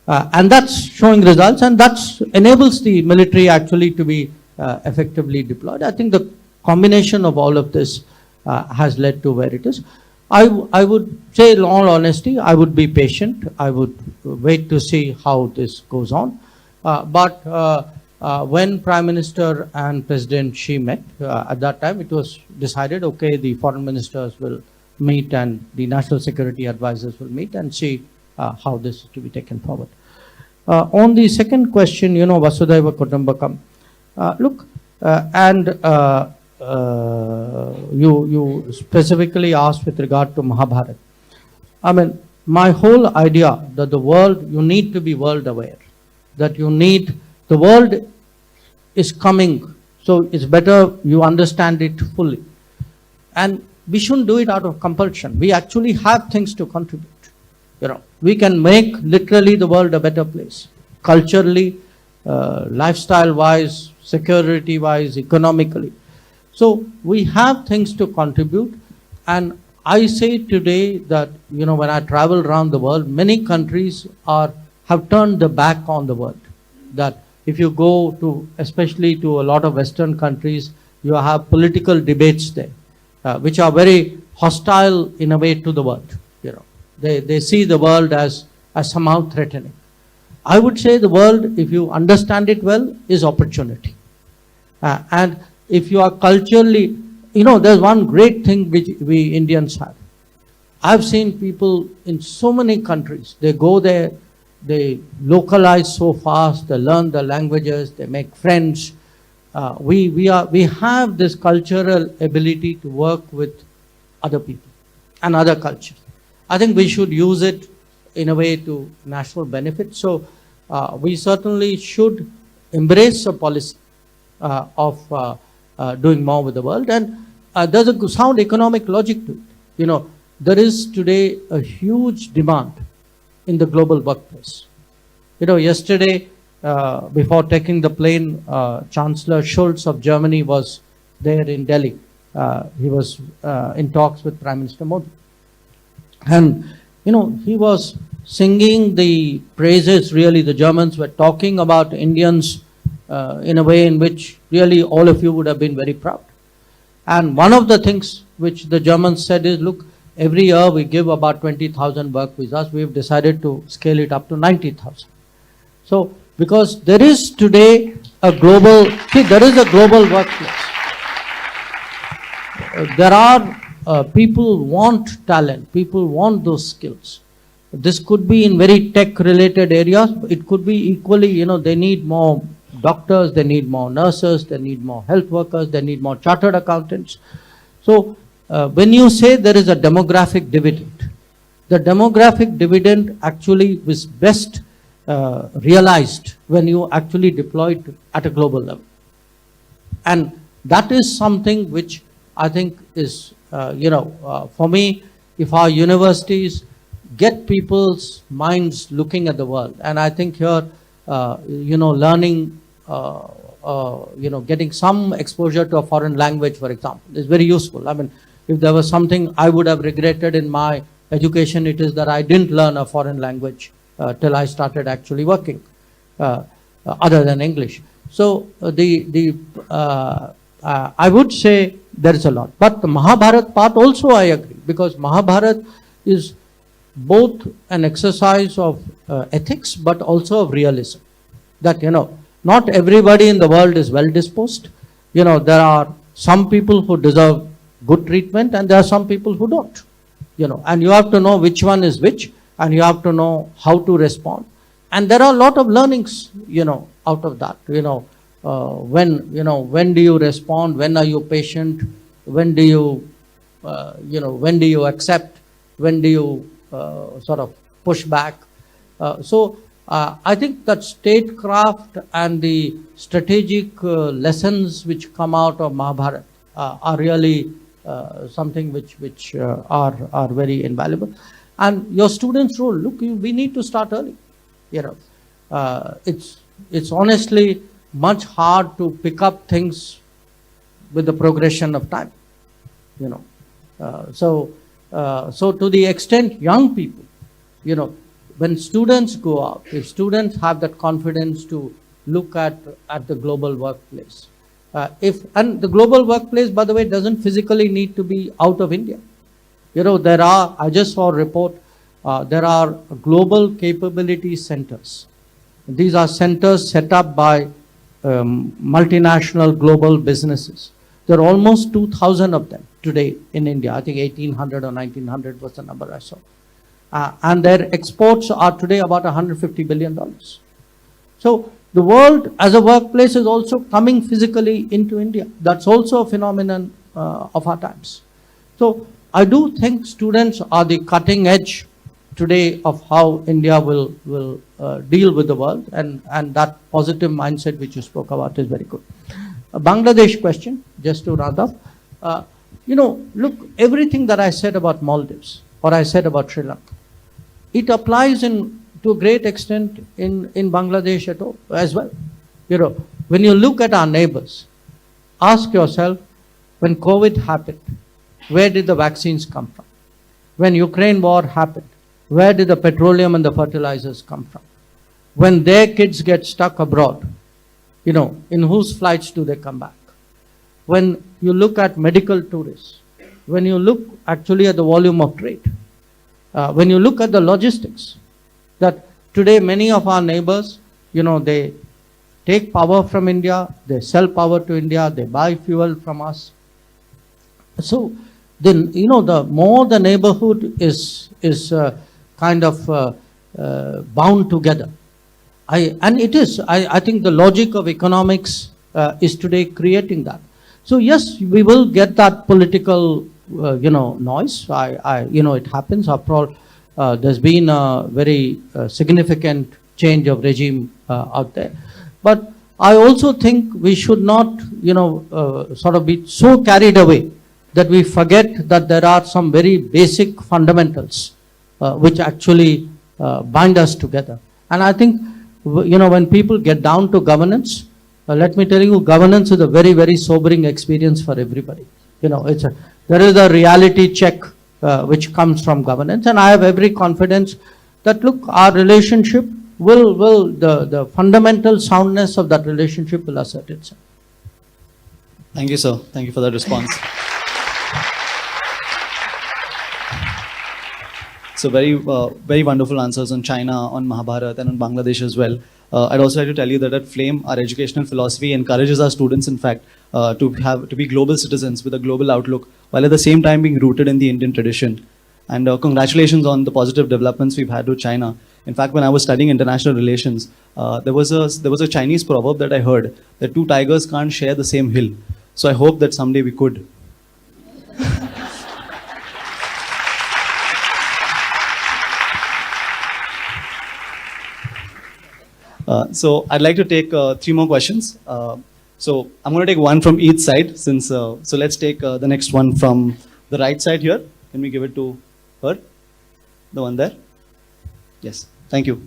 And that's showing results, and that enables the military actually to be effectively deployed. I think the combination of all of this has led to where it is. I would say, in all honesty, I would be patient. I would wait to see how this goes on. But when Prime Minister and President Xi met, at that time it was decided, okay, the foreign ministers will meet and the national security advisors will meet and see how this is to be taken forward. On the second question, Vasudhaiva Kutumbakam, look, you specifically asked with regard to Mahabharata. I mean, my whole idea that the world, you need to be world aware, that the world is coming, so it's better you understand it fully. And we shouldn't do it out of compulsion. We actually have things to contribute. We can make literally the world a better place, culturally, lifestyle-wise, security-wise, economically. So we have things to contribute, and I say today that, when I travel around the world, many countries have turned their back on the world. That if you go to, especially to a lot of Western countries, you have political debates there, which are very hostile in a way to the world. They see the world as somehow threatening. I would say the world, if you understand it well, is opportunity. And if you are culturally, there's one great thing which we Indians have. I've seen people in so many countries, they go there, they localize so fast, they learn the languages, they make friends. We have this cultural ability to work with other people and other cultures. I think we should use it in a way to national benefit. So we certainly should embrace a policy of doing more with the world. And there's a sound economic logic to it. There is today a huge demand in the global workplace. Yesterday, before taking the plane, Chancellor Schulz of Germany was there in Delhi. He was in talks with Prime Minister Modi. And, he was singing the praises, really. The Germans were talking about Indians in a way in which really all of you would have been very proud. And one of the things which the Germans said is, look, every year we give about 20,000 work visas. We've decided to scale it up to 90,000. So, because there is today a global workplace. There are people want talent, people want those skills. This could be in very tech-related areas. It could be equally, they need more doctors, they need more nurses, they need more health workers, they need more chartered accountants. So, when you say there is a demographic dividend, the demographic dividend actually is best realized when you actually deploy it at a global level. And that is something which I think is, for me, if our universities get people's minds looking at the world, and I think here, learning, getting some exposure to a foreign language, for example, is very useful. I mean, if there was something I would have regretted in my education, it is that I didn't learn a foreign language till I started actually working, other than English. So I would say there is a lot. But the Mahabharata part also I agree, because Mahabharata is both an exercise of ethics, but also of realism. That, not everybody in the world is well disposed. There are some people who deserve good treatment and there are some people who don't. And you have to know which one is which, and you have to know how to respond. And there are a lot of learnings, out of that. When do you respond? When are you patient? When do you accept? When do you sort of push back? So I think that statecraft and the strategic lessons which come out of Mahabharata are really something which are very invaluable. And your students' role, look, we need to start early. It's honestly much hard to pick up things with the progression of time. So to the extent young people, when students go out, if students have that confidence to look at the global workplace, and the global workplace, by the way, doesn't physically need to be out of India. You know, I just saw a report, there are global capability centers. These are centers set up by multinational global businesses. There are almost 2,000 of them today in India. I think 1,800 or 1,900 was the number I saw. And their exports are today about $150 billion. So the world as a workplace is also coming physically into India. That's also a phenomenon of our times. So I do think students are the cutting edge today of how India will deal with the world, and that positive mindset which you spoke about is very good. A Bangladesh question, just to round up. You know, look, everything that I said about Maldives or I said about Sri Lanka, it applies to a great extent in Bangladesh as well. You know, when you look at our neighbors, ask yourself, when COVID happened, where did the vaccines come from? When Ukraine war happened, where did the petroleum and the fertilizers come from? When their kids get stuck abroad, you know, in whose flights do they come back? When you look at medical tourists, when you look actually at the volume of trade, when you look at the logistics, that today many of our neighbors, you know, they take power from India, they sell power to India, they buy fuel from us. So then, you know, the more the neighborhood is kind of bound together. I think the logic of economics is today creating that. So yes, we will get that political, noise. It happens. After all, there's been a very significant change of regime out there. But I also think we should not, sort of be so carried away that we forget that there are some very basic fundamentals which actually bind us together. And I think, when people get down to governance, let me tell you, governance is a very, very sobering experience for everybody. There is a reality check which comes from governance, and I have every confidence that, look, our relationship the fundamental soundness of that relationship will assert itself. Thank you, sir. Thank you for that response. So very wonderful answers on China, on Mahabharata, and on Bangladesh as well. I'd also like to tell you that at Flame, our educational philosophy encourages our students, in fact, to be global citizens with a global outlook, while at the same time being rooted in the Indian tradition. And congratulations on the positive developments we've had with China. In fact, when I was studying international relations, there was a Chinese proverb that I heard that two tigers can't share the same hill. So I hope that someday we could. So I'd like to take 3 more questions. So I'm going to take one from each side. So let's take the next one from the right side here. Can we give it to her? The one there? Yes. Thank you.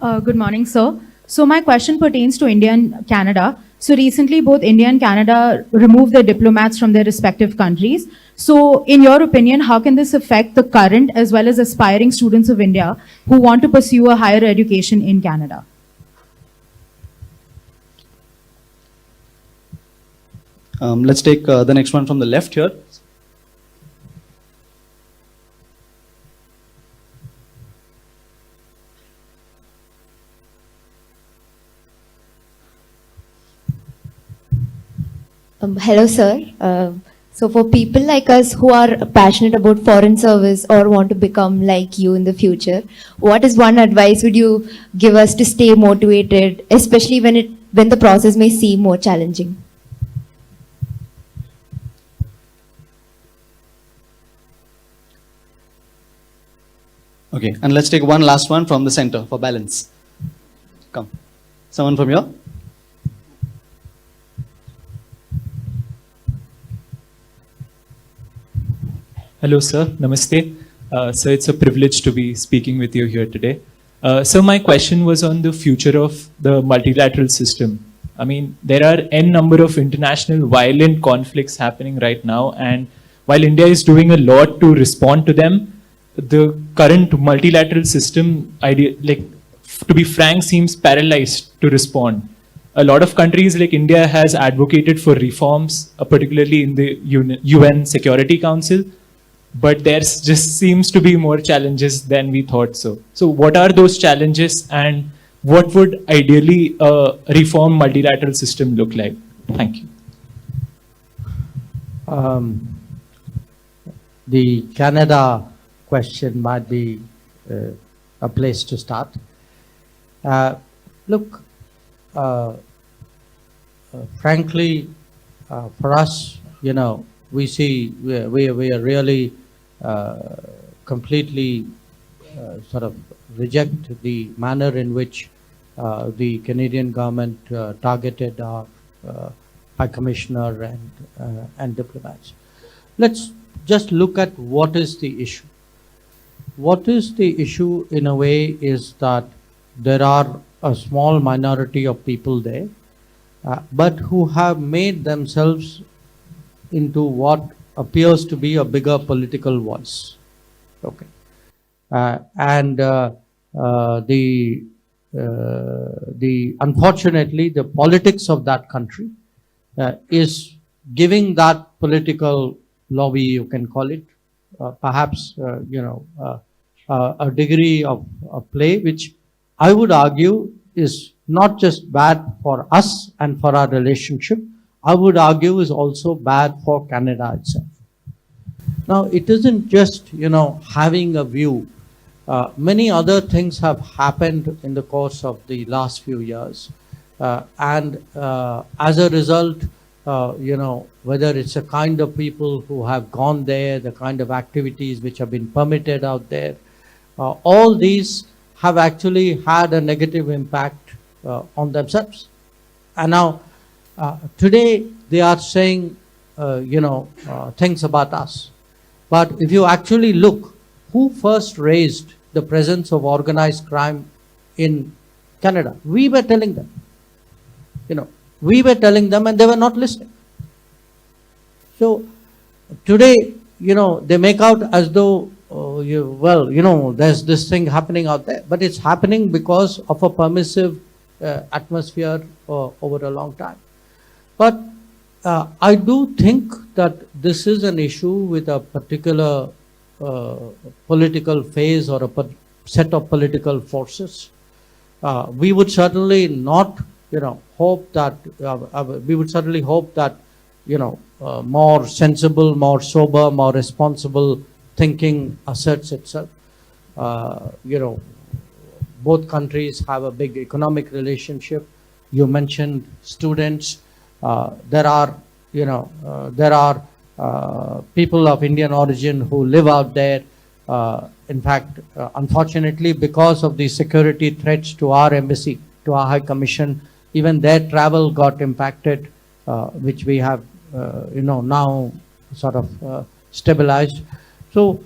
Good morning, sir. So my question pertains to India and Canada. So recently, both India and Canada removed their diplomats from their respective countries. So in your opinion, how can this affect the current as well as aspiring students of India who want to pursue a higher education in Canada? Let's take the next one from the left here. Hello, sir. So for people like us who are passionate about foreign service or want to become like you in the future, what is one advice would you give us to stay motivated, especially when the process may seem more challenging? Okay, and let's take one last one from the center for balance. Come. Someone from here? Hello, sir. Namaste. So it's a privilege to be speaking with you here today. So my question was on the future of the multilateral system. I mean, there are n number of international violent conflicts happening right now, and while India is doing a lot to respond to them, the current multilateral system, to be frank, seems paralyzed to respond. A lot of countries like India has advocated for reforms, particularly in the UN Security Council. but there just seems to be more challenges than we thought so. So what are those challenges, and what would ideally a reform multilateral system look like? Thank you. The Canada question might be a place to start. Look, frankly, for us, we see we are really completely sort of reject the manner in which the Canadian government targeted our High Commissioner and diplomats. Let's just look at what is the issue. What is the issue in a way is that there are a small minority of people there, but who have made themselves into what appears to be a bigger political voice. Okay. Unfortunately, the politics of that country is giving that political lobby, you can call it, perhaps, a degree of play, which I would argue is not just bad for us and for our relationship, I would argue is also bad for Canada itself. Now, it isn't just, having a view. Many other things have happened in the course of the last few years. And as a result, whether it's a kind of people who have gone there, the kind of activities which have been permitted out there, all these have actually had a negative impact on themselves. And now, today they are saying, things about us. But if you actually look, who first raised the presence of organized crime in Canada? We were telling them. We were telling them and they were not listening. So today, they make out as though, there's this thing happening out there, but it's happening because of a permissive atmosphere over a long time. But I do think that this is an issue with a particular political phase or a set of political forces. We would certainly not, hope that, we would certainly hope that, more sensible, more sober, more responsible thinking asserts itself. Both countries have a big economic relationship. You mentioned students. There are people of Indian origin who live out there. In fact, unfortunately, because of the security threats to our embassy, to our High Commission, even their travel got impacted, which we have, now sort of stabilized. So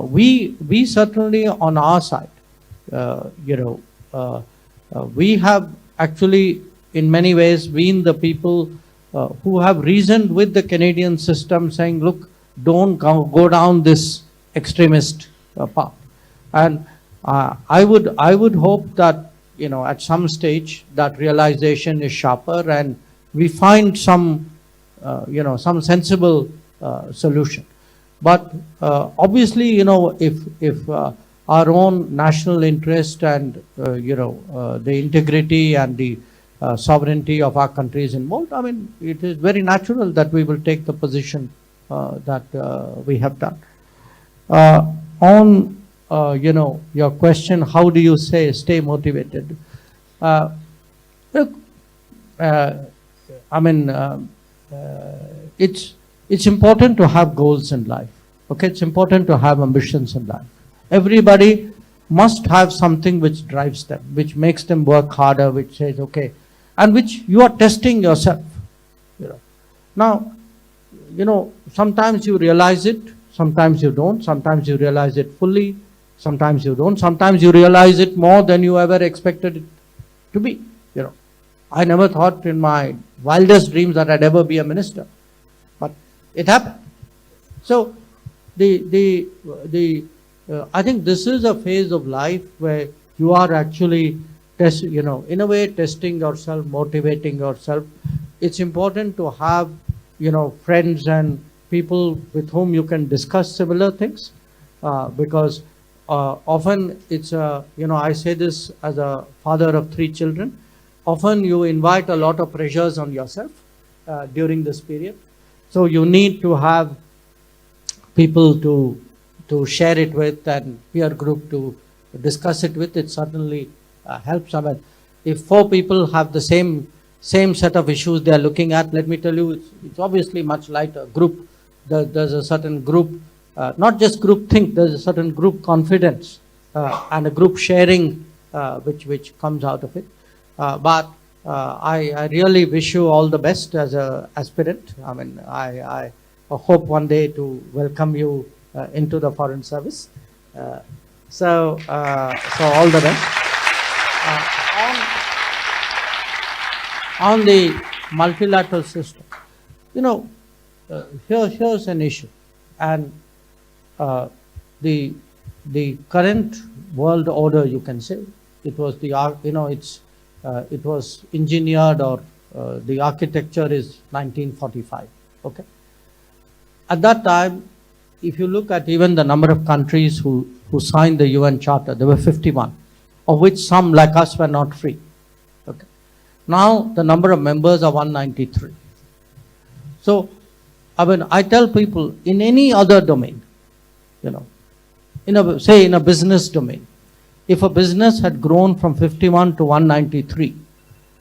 we certainly on our side, we have actually in many ways been the people who have reasoned with the Canadian system saying, look, don't go down this extremist path. And I would hope that, at some stage that realization is sharper and we find some, some sensible solution. But obviously, if our own national interest and, the integrity and the sovereignty of our country is involved, I mean, it is very natural that we will take the position that we have done. On, your question, how do you stay motivated? Look, I mean, it's important to have goals in life. Okay, it's important to have ambitions in life. Everybody must have something which drives them, which makes them work harder, which says, okay, and which you are testing yourself. Now, sometimes you realize it, sometimes you don't, sometimes you realize it fully, sometimes you don't, sometimes you realize it more than you ever expected it to be. I never thought in my wildest dreams that I'd ever be a minister, but it happened. So I think this is a phase of life where you are actually in a way testing yourself, motivating yourself. It's important to have, friends and people with whom you can discuss similar things, because often it's I say this as a father of 3 children. Often you invite a lot of pressures on yourself during this period. So you need to have people to share it with and peer group to discuss it with. It certainly helps. I mean, if 4 people have the same set of issues they are looking at, let me tell you, it's obviously much lighter. Group, there's a certain group, not just group think, there's a certain group confidence and a group sharing which comes out of it. But I really wish you all the best as an aspirant. I mean, I hope one day to welcome you into the Foreign Service. So all the best. On the multilateral system, here's an issue, and the current world order, you can say, it was it was engineered, or the architecture is 1945. Okay. At that time, if you look at even the number of countries who signed the UN Charter, there were 51, of which some like us were not free. Okay. Now the number of members are 193. So, I mean, I tell people, in any other domain, in a business domain, if a business had grown from 51 to 193,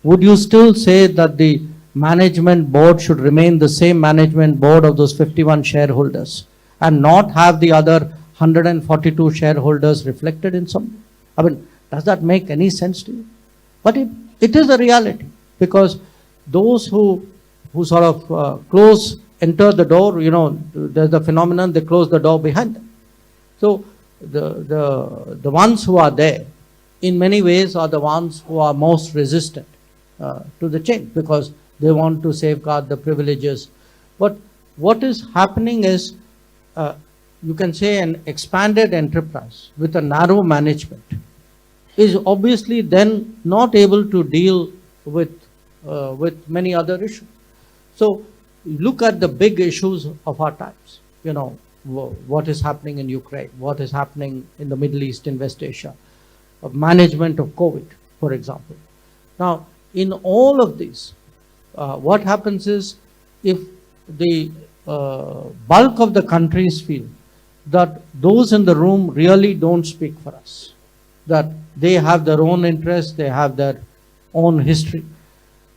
would you still say that the management board should remain the same management board of those 51 shareholders and not have the other 142 shareholders reflected in some? I mean, does that make any sense to you? But it is a reality, because those who sort of enter the door, there's the phenomenon, they close the door behind them. So the ones who are there, in many ways, are the ones who are most resistant to the change, because they want to safeguard the privileges. But what is happening is, you can say, an expanded enterprise with a narrow management is obviously then not able to deal with many other issues. So look at the big issues of our times. What is happening in Ukraine, what is happening in the Middle East, in West Asia, of management of COVID, for example. Now, in all of these, what happens is, if the bulk of the countries feel that those in the room really don't speak for us, that they have their own interests, they have their own history,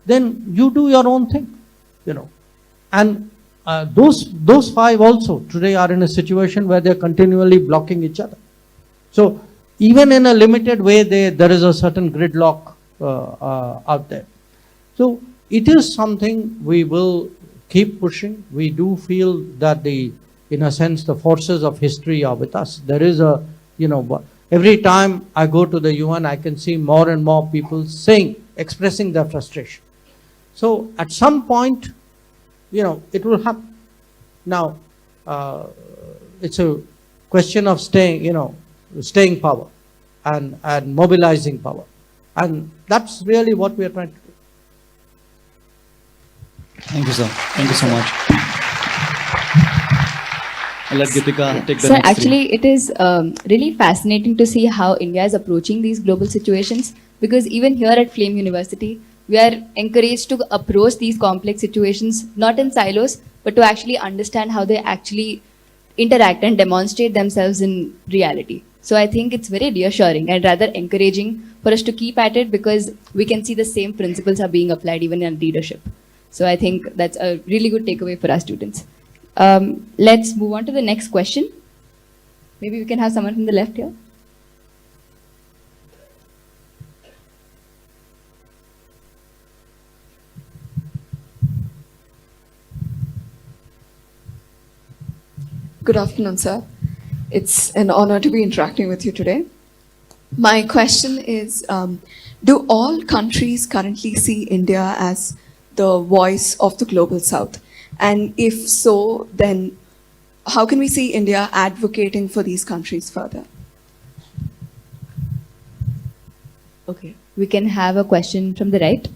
then you do your own thing, And those 5 also today are in a situation where they're continually blocking each other. So even in a limited way, there is a certain gridlock out there. So it is something we will keep pushing. We do feel that in a sense, the forces of history are with us. There is every time I go to the UN, I can see more and more people expressing their frustration. So at some point, it will happen. Now, it's a question of staying power and mobilizing power. And that's really what we are trying to do. Thank you, sir. Thank you so much. I'll let Gitika take the Sir, next actually, it is really fascinating to see how India is approaching these global situations, because even here at Flame University, we are encouraged to approach these complex situations not in silos, but to actually understand how they actually interact and demonstrate themselves in reality. So I think it's very reassuring and rather encouraging for us to keep at it, because we can see the same principles are being applied even in leadership. So I think that's a really good takeaway for our students. Let's move on to the next question. Maybe we can have someone from the left here. Good afternoon, sir. It's an honor to be interacting with you today. My question is, do all countries currently see India as the voice of the global south? And if so, then how can we see India advocating for these countries further? Okay, we can have a question from the right.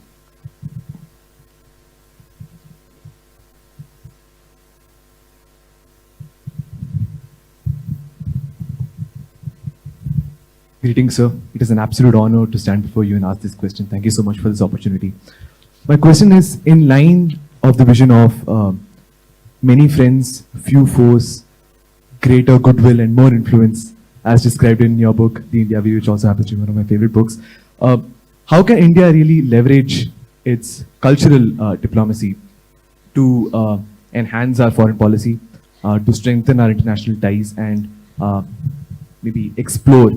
Greetings, sir. It is an absolute honor to stand before you and ask this question. Thank you so much for this opportunity. My question is in line of the vision of many friends, few foes, greater goodwill and more influence, as described in your book, The India View, which also happens to be one of my favorite books. How can India really leverage its cultural diplomacy to enhance our foreign policy, to strengthen our international ties, and maybe explore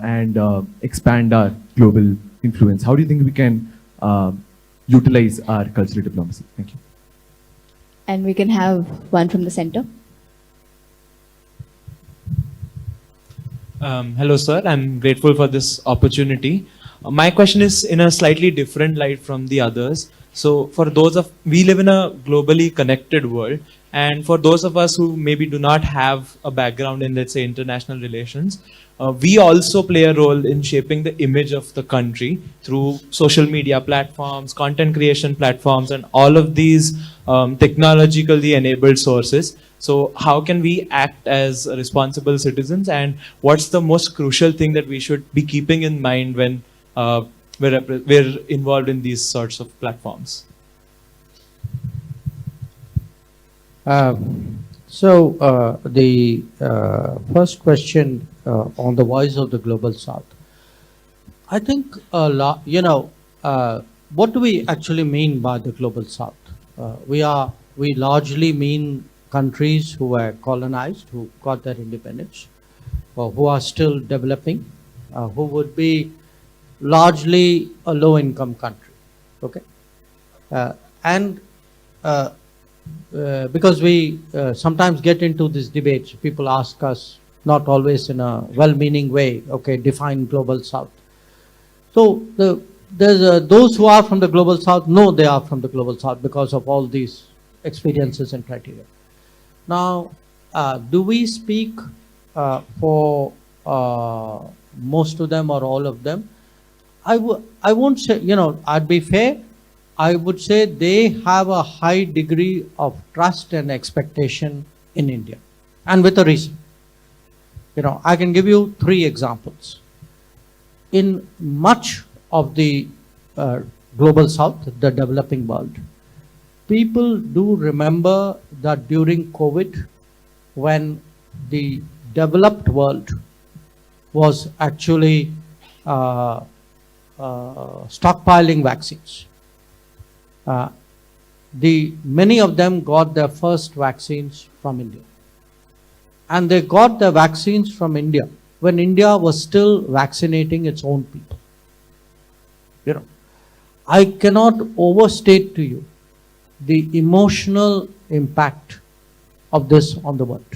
and expand our global influence? How do you think we can utilize our cultural diplomacy? Thank you. And we can have one from the center. Hello, sir. I'm grateful for this opportunity. My question is in a slightly different light from the others. So for we live in a globally connected world, and for those of us who maybe do not have a background in, let's say, international relations, we also play a role in shaping the image of the country through social media platforms, content creation platforms, and all of these technologically enabled sources. So how can we act as responsible citizens, and what's the most crucial thing that we should be keeping in mind when we're involved in these sorts of platforms? The first question on the voice of the global south. I think, what do we actually mean by the global south? We largely mean countries who were colonized, who got their independence, or who are still developing, who would be largely a low-income country. Okay, because we sometimes get into this debate, people ask us, not always in a well-meaning way, okay, define global south. So there's those who are from the global south know they are from the global south because of all these experiences and criteria. Now, do we speak for most of them or all of them? I won't say, I'd be fair. I would say they have a high degree of trust and expectation in India, and with a reason. I can give you 3 examples. In much of the global south, the developing world, people do remember that during COVID, when the developed world was actually stockpiling vaccines, many of them got their first vaccines from India. And they got the vaccines from India when India was still vaccinating its own people. I cannot overstate to you the emotional impact of this on the world.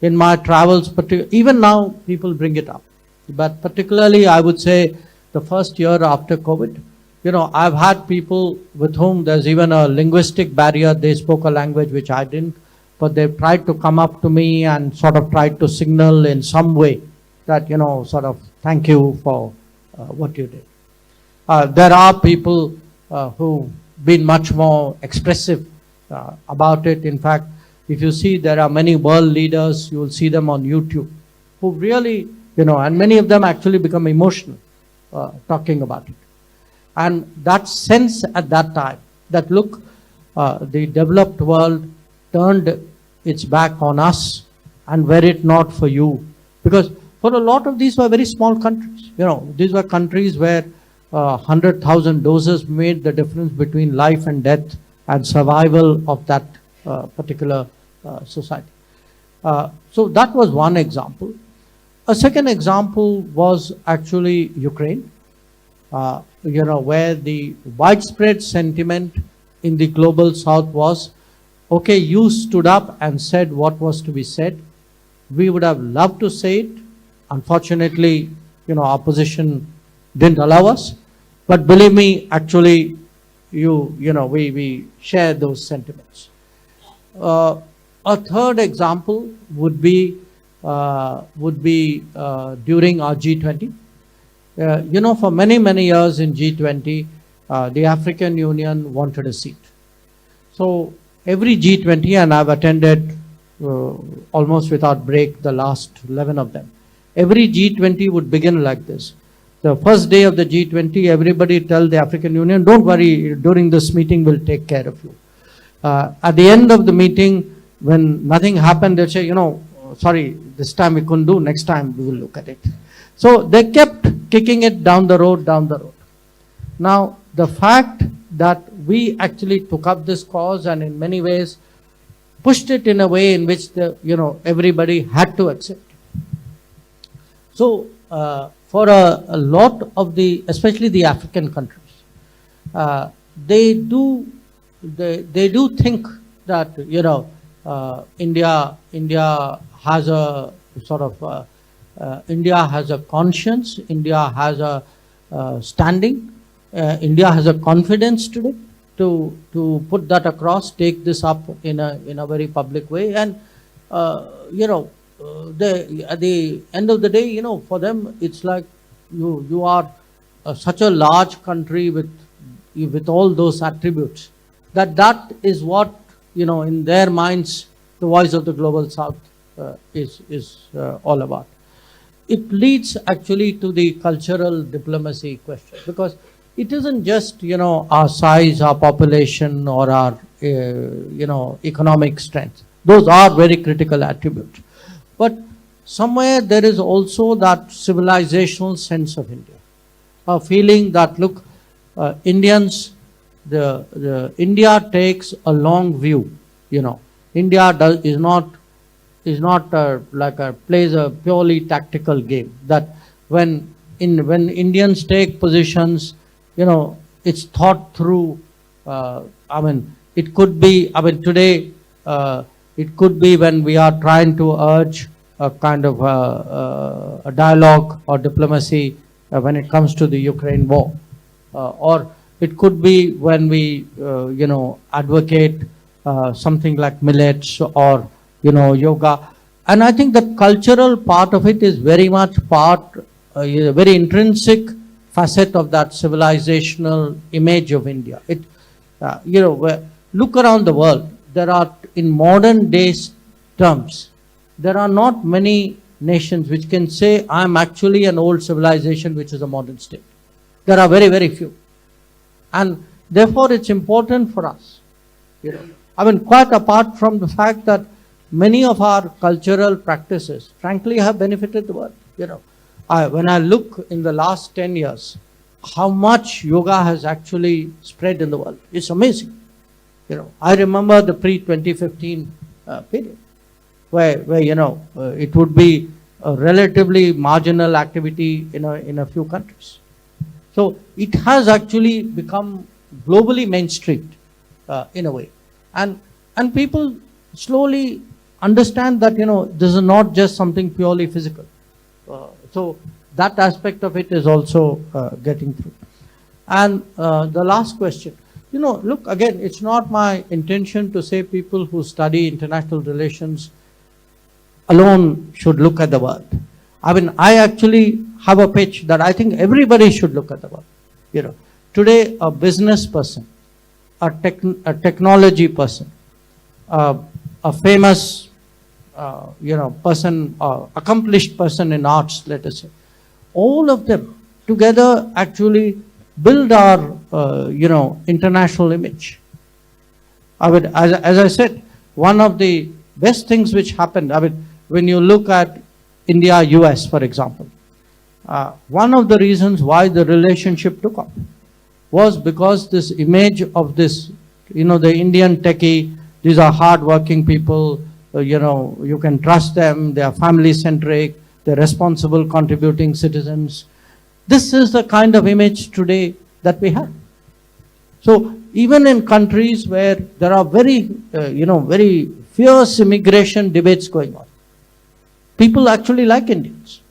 In my travels, even now people bring it up, but particularly I would say the first year after COVID, I've had people with whom there's even a linguistic barrier. They spoke a language which I didn't, but they tried to come up to me and sort of tried to signal in some way that, sort of thank you for what you did. There are people who've been much more expressive about it. In fact, if you see, there are many world leaders, you will see them on YouTube, who really, and many of them actually become emotional talking about it. And that sense at that time, that look, the developed world turned its back on us, and were it not for you. Because for a lot of these were very small countries. These were countries where 100,000 doses made the difference between life and death and survival of that particular society. So that was one example. A second example was actually Ukraine, where the widespread sentiment in the global south was, okay, you stood up and said what was to be said. We would have loved to say it. Unfortunately, opposition didn't allow us. But believe me, actually, we share those sentiments. A third example would be during our G20. For many, many years in G20, the African Union wanted a seat. So every G20, and I've attended almost without break the last 11 of them, every G20 would begin like this. The first day of the G20, everybody tell the African Union, don't worry, during this meeting we'll take care of you. At the end of the meeting, when nothing happened, they'll say, you know, sorry, this time we couldn't do, next time we will look at it. So they kept kicking it down the road, down the road. Now, the fact that we actually took up this cause and in many ways pushed it in a way in which everybody had to accept. So, for a lot of especially the African countries, they do think that India has a sort of India has a conscience, India has a standing, India has a confidence today to put that across, take this up in a very public way, and at the end of the day, for them, it's like you are such a large country with all those attributes, that is what, in their minds, the voice of the global South is all about. It leads actually to the cultural diplomacy question, because it isn't just, our size, our population, or our, economic strength. Those are very critical attributes. But somewhere there is also that civilizational sense of India, a feeling that, look, Indians, India takes a long view. India is not plays a purely tactical game. That when Indians take positions, it's thought through. It could be. Today. It could be when we are trying to urge a kind of a dialogue or diplomacy when it comes to the Ukraine war. Or it could be when we, advocate something like millets or, yoga. And I think the cultural part of it is very much a very intrinsic facet of that civilizational image of India. Look around the world. There are, in modern days terms, there are not many nations which can say, I'm actually an old civilization which is a modern state. There are very, very few. And therefore it's important for us, quite apart from the fact that many of our cultural practices, frankly, have benefited the world. When I look in the last 10 years, how much yoga has actually spread in the world, it's amazing. I remember the pre-2015 period, where it would be a relatively marginal activity in a few countries. So it has actually become globally mainstreamed in a way, and people slowly understand that this is not just something purely physical. So that aspect of it is also getting through. And the last question. Look, again, it's not my intention to say people who study international relations alone should look at the world. I actually have a pitch that I think everybody should look at the world. Today, a business person, a technology person, a famous, person, accomplished person in arts, let us say, all of them together actually build our, international image. As I said, one of the best things which happened, when you look at India-US, for example, one of the reasons why the relationship took off was because this image of this, the Indian techie, these are hard-working people, you can trust them, they are family-centric, they're responsible, contributing citizens. This is the kind of image today that we have. So even in countries where there are very, very fierce immigration debates going on, people actually like Indians.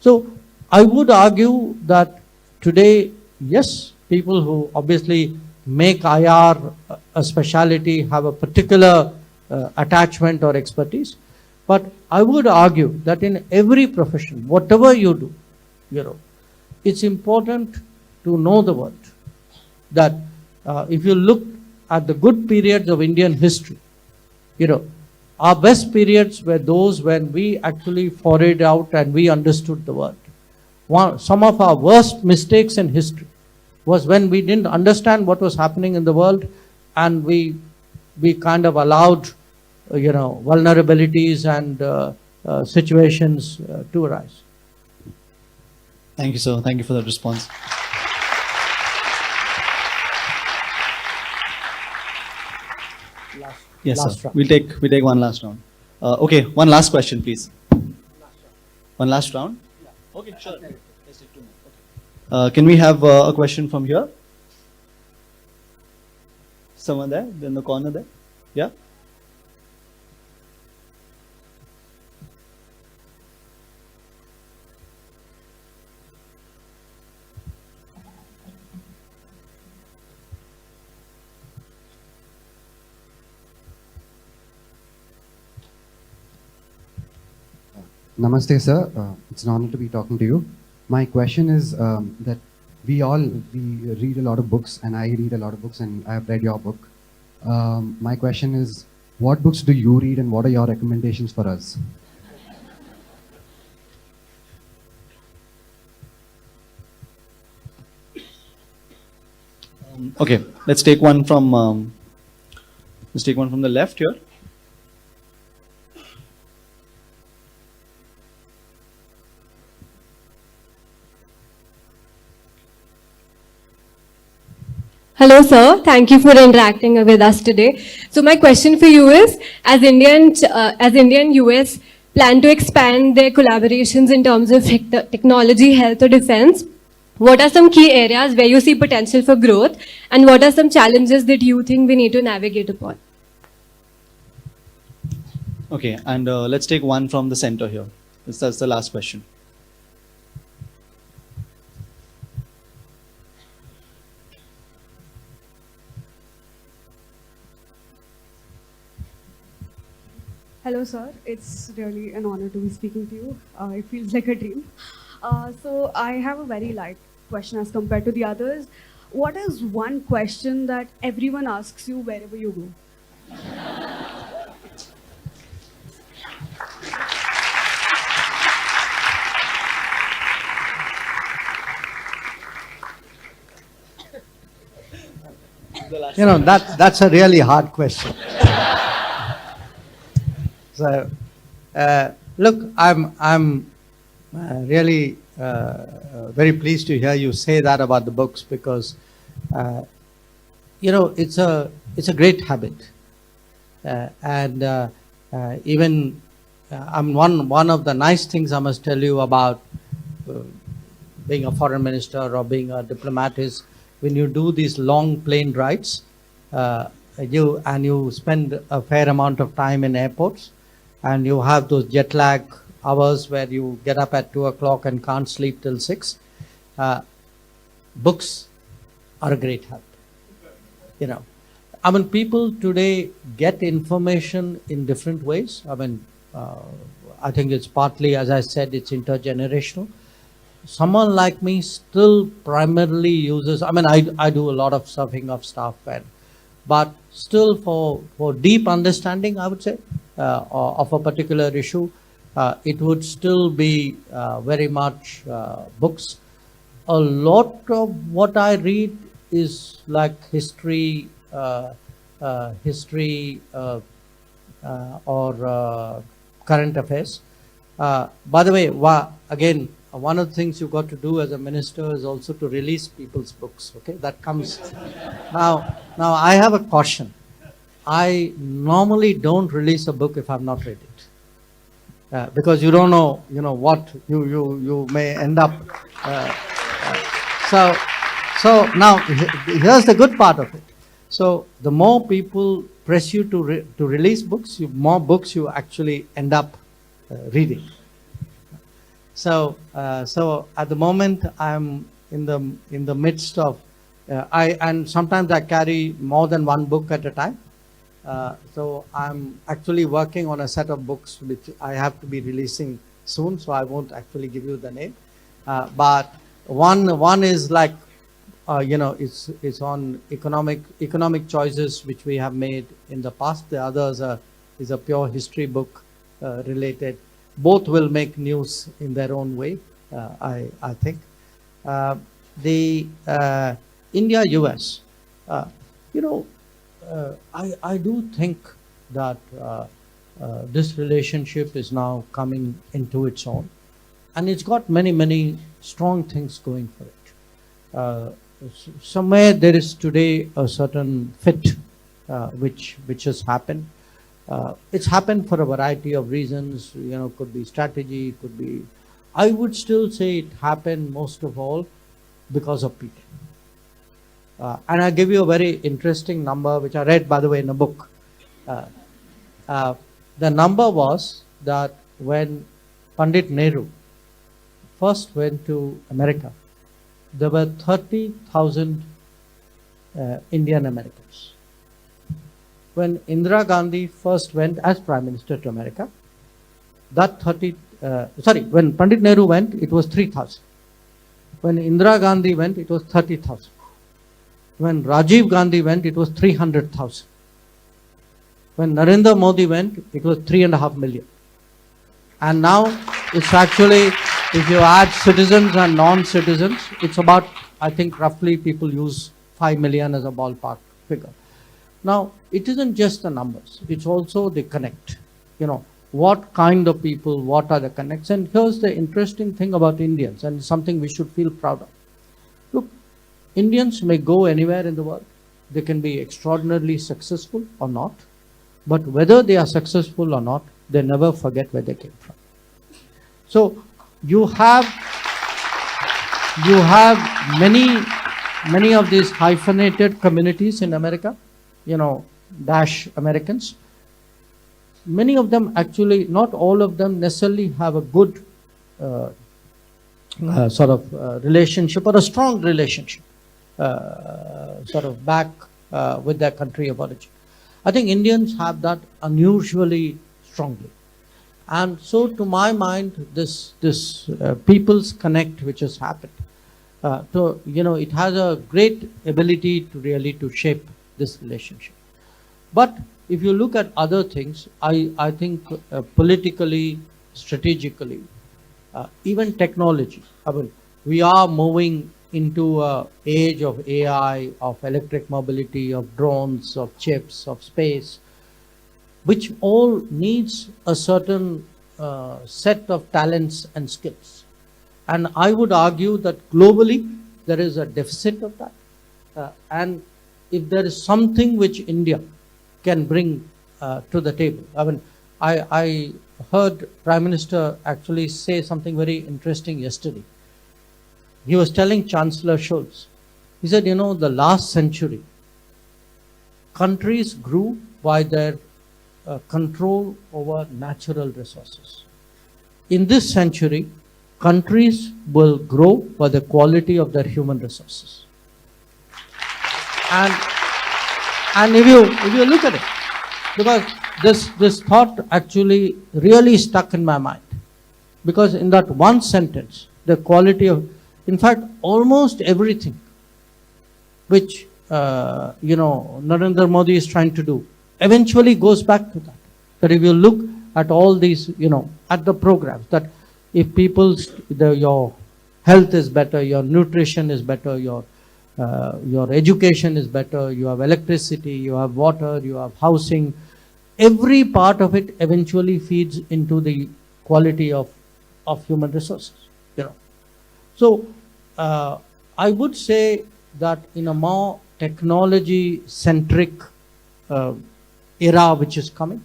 So I would argue that today, yes, people who obviously make IR a specialty have a particular attachment or expertise. But I would argue that in every profession, whatever you do, it's important to know the world. That if you look at the good periods of Indian history, our best periods were those when we actually forayed out and we understood the world. Some of our worst mistakes in history was when we didn't understand what was happening in the world, and we kind of allowed, vulnerabilities and situations to arise. Thank you, sir. Thank you for that response. Yes, Last sir. round. We take one last round. Okay, one last question, please. One last round? Okay, sure. Let's take 2 more. Okay. Can we have a question from here? Someone there, in the corner there? Yeah? Namaste, sir. It's an honor to be talking to you. My question is that we read a lot of books, and I read a lot of books, and I have read your book. My question is, what books do you read, and what are your recommendations for us? Okay, let's take one from the left here. Hello, sir. Thank you for interacting with us today. So my question for you is, as India-US plan to expand their collaborations in terms of technology, health, or defense, what are some key areas where you see potential for growth, and what are some challenges that you think we need to navigate upon? Okay, and let's take one from the center here. That's the last question. Hello, sir. It's really an honor to be speaking to you. It feels like a dream. So I have a very light question as compared to the others. What is one question that everyone asks you wherever you go? That's a really hard question. So, look, I'm really very pleased to hear you say that about the books, because it's a great habit, and even one of the nice things I must tell you about being a foreign minister or being a diplomat is, when you do these long plane rides, you spend a fair amount of time in airports, and you have those jet lag hours where you get up at 2 o'clock and can't sleep till 6. Books are a great help. People today get information in different ways. I think it's partly, as I said, it's intergenerational. Someone like me still primarily uses, I do a lot of surfing of stuff, but still for deep understanding, I would say, of a particular issue, it would still be very much books. A lot of what I read is like history, or current affairs. By the way, again, one of the things you've got to do as a minister is also to release people's books. Okay, that comes now. I have a caution. I normally don't release a book if I've not read it, because you don't know, what you may end up. So now here's the good part of it. So the more people press you to release books, more books you actually end up reading. So at the moment I'm in the midst of and sometimes I carry more than one book at a time. So I'm actually working on a set of books which I have to be releasing soon, so I won't actually give you the name. But one is like, it's on economic choices which we have made in the past. The others are is a pure history book related. Both will make news in their own way, I think. The India-US, you know, I do think that this relationship is now coming into its own, and it's got many strong things going for it. Somewhere there is today a certain fit which has happened. It's happened for a variety of reasons, you know, could be strategy, could be, I would still say it happened most of all because of people. And I'll give you a very interesting number, which I read, by the way, in a book. The number was that when Pandit Nehru first went to America, there were 30,000 Indian Americans. When Indira Gandhi first went as Prime Minister to America, when Pandit Nehru went, it was 3,000. When Indira Gandhi went, it was 30,000. When Rajiv Gandhi went, it was 300,000. When Narendra Modi went, it was 3.5 million. And now it's actually, if you add citizens and non-citizens, it's about, I think roughly people use 5 million as a ballpark figure. Now, it isn't just the numbers, it's also the connect. You know, what kind of people, what are the connects? And here's the interesting thing about Indians, and something we should feel proud of. Look, Indians may go anywhere in the world. They can be extraordinarily successful or not. But whether they are successful or not, they never forget where they came from. So you have many of these hyphenated communities in America, you know, Dash Americans. Many of them actually, not all of them necessarily have a good relationship or a strong relationship back with their country of origin. I think Indians have that unusually strongly. And so to my mind, this people's connect which has happened, it has a great ability to really to shape this relationship. But if you look at other things, I think politically, strategically, even technology, I mean, we are moving into an age of AI, of electric mobility, of drones, of chips, of space, which all needs a certain set of talents and skills. And I would argue that globally, there is a deficit of that. And if there is something which India can bring to the table, I mean, I heard Prime Minister actually say something very interesting yesterday. He was telling Chancellor Scholz, he said, you know, the last century, countries grew by their control over natural resources. In this century, countries will grow by the quality of their human resources. And if you look at it, because this thought actually really stuck in my mind, because in that one sentence, the quality of, in fact, almost everything which Narendra Modi is trying to do eventually goes back to that. That if you look at all these, at the programs, that if your health is better, your nutrition is better, your education is better, you have electricity, you have water, you have housing, every part of it eventually feeds into the quality of human resources. So I would say that in a more technology-centric era which is coming,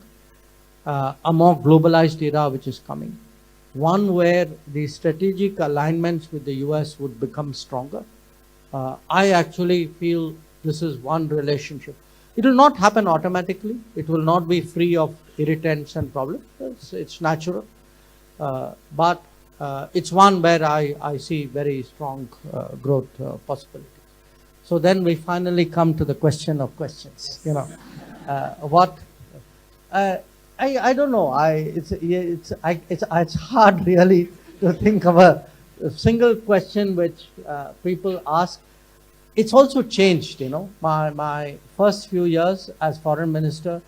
a more globalized era which is coming, one where the strategic alignments with the US would become stronger, I actually feel this is one relationship. It will not happen automatically. It will not be free of irritants and problems. It's natural. But it's one where I see very strong growth possibilities. So then we finally come to the question of questions. I don't know. It's hard really to think of a single question which people ask. It's also changed. My first few years as foreign minister,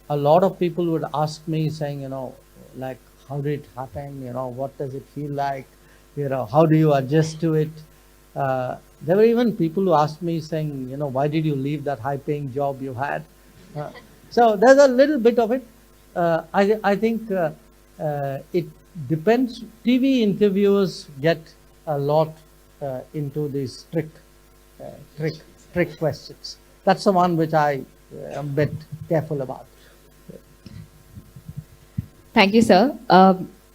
a lot of people would ask me saying, like, how did it happen? What does it feel like? How do you adjust to it? There were even people who asked me saying, why did you leave that high-paying job you had? So there's a little bit of it. I think it depends. TV interviewers get a lot into these trick questions. That's the one which I am a bit careful about. Thank you, sir.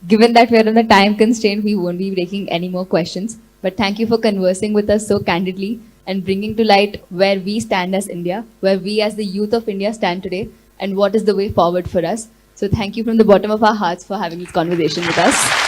Given that we're on a time constraint, we won't be taking any more questions. But thank you for conversing with us so candidly and bringing to light where we stand as India, where we as the youth of India stand today, and what is the way forward for us. So thank you from the bottom of our hearts for having this conversation with us.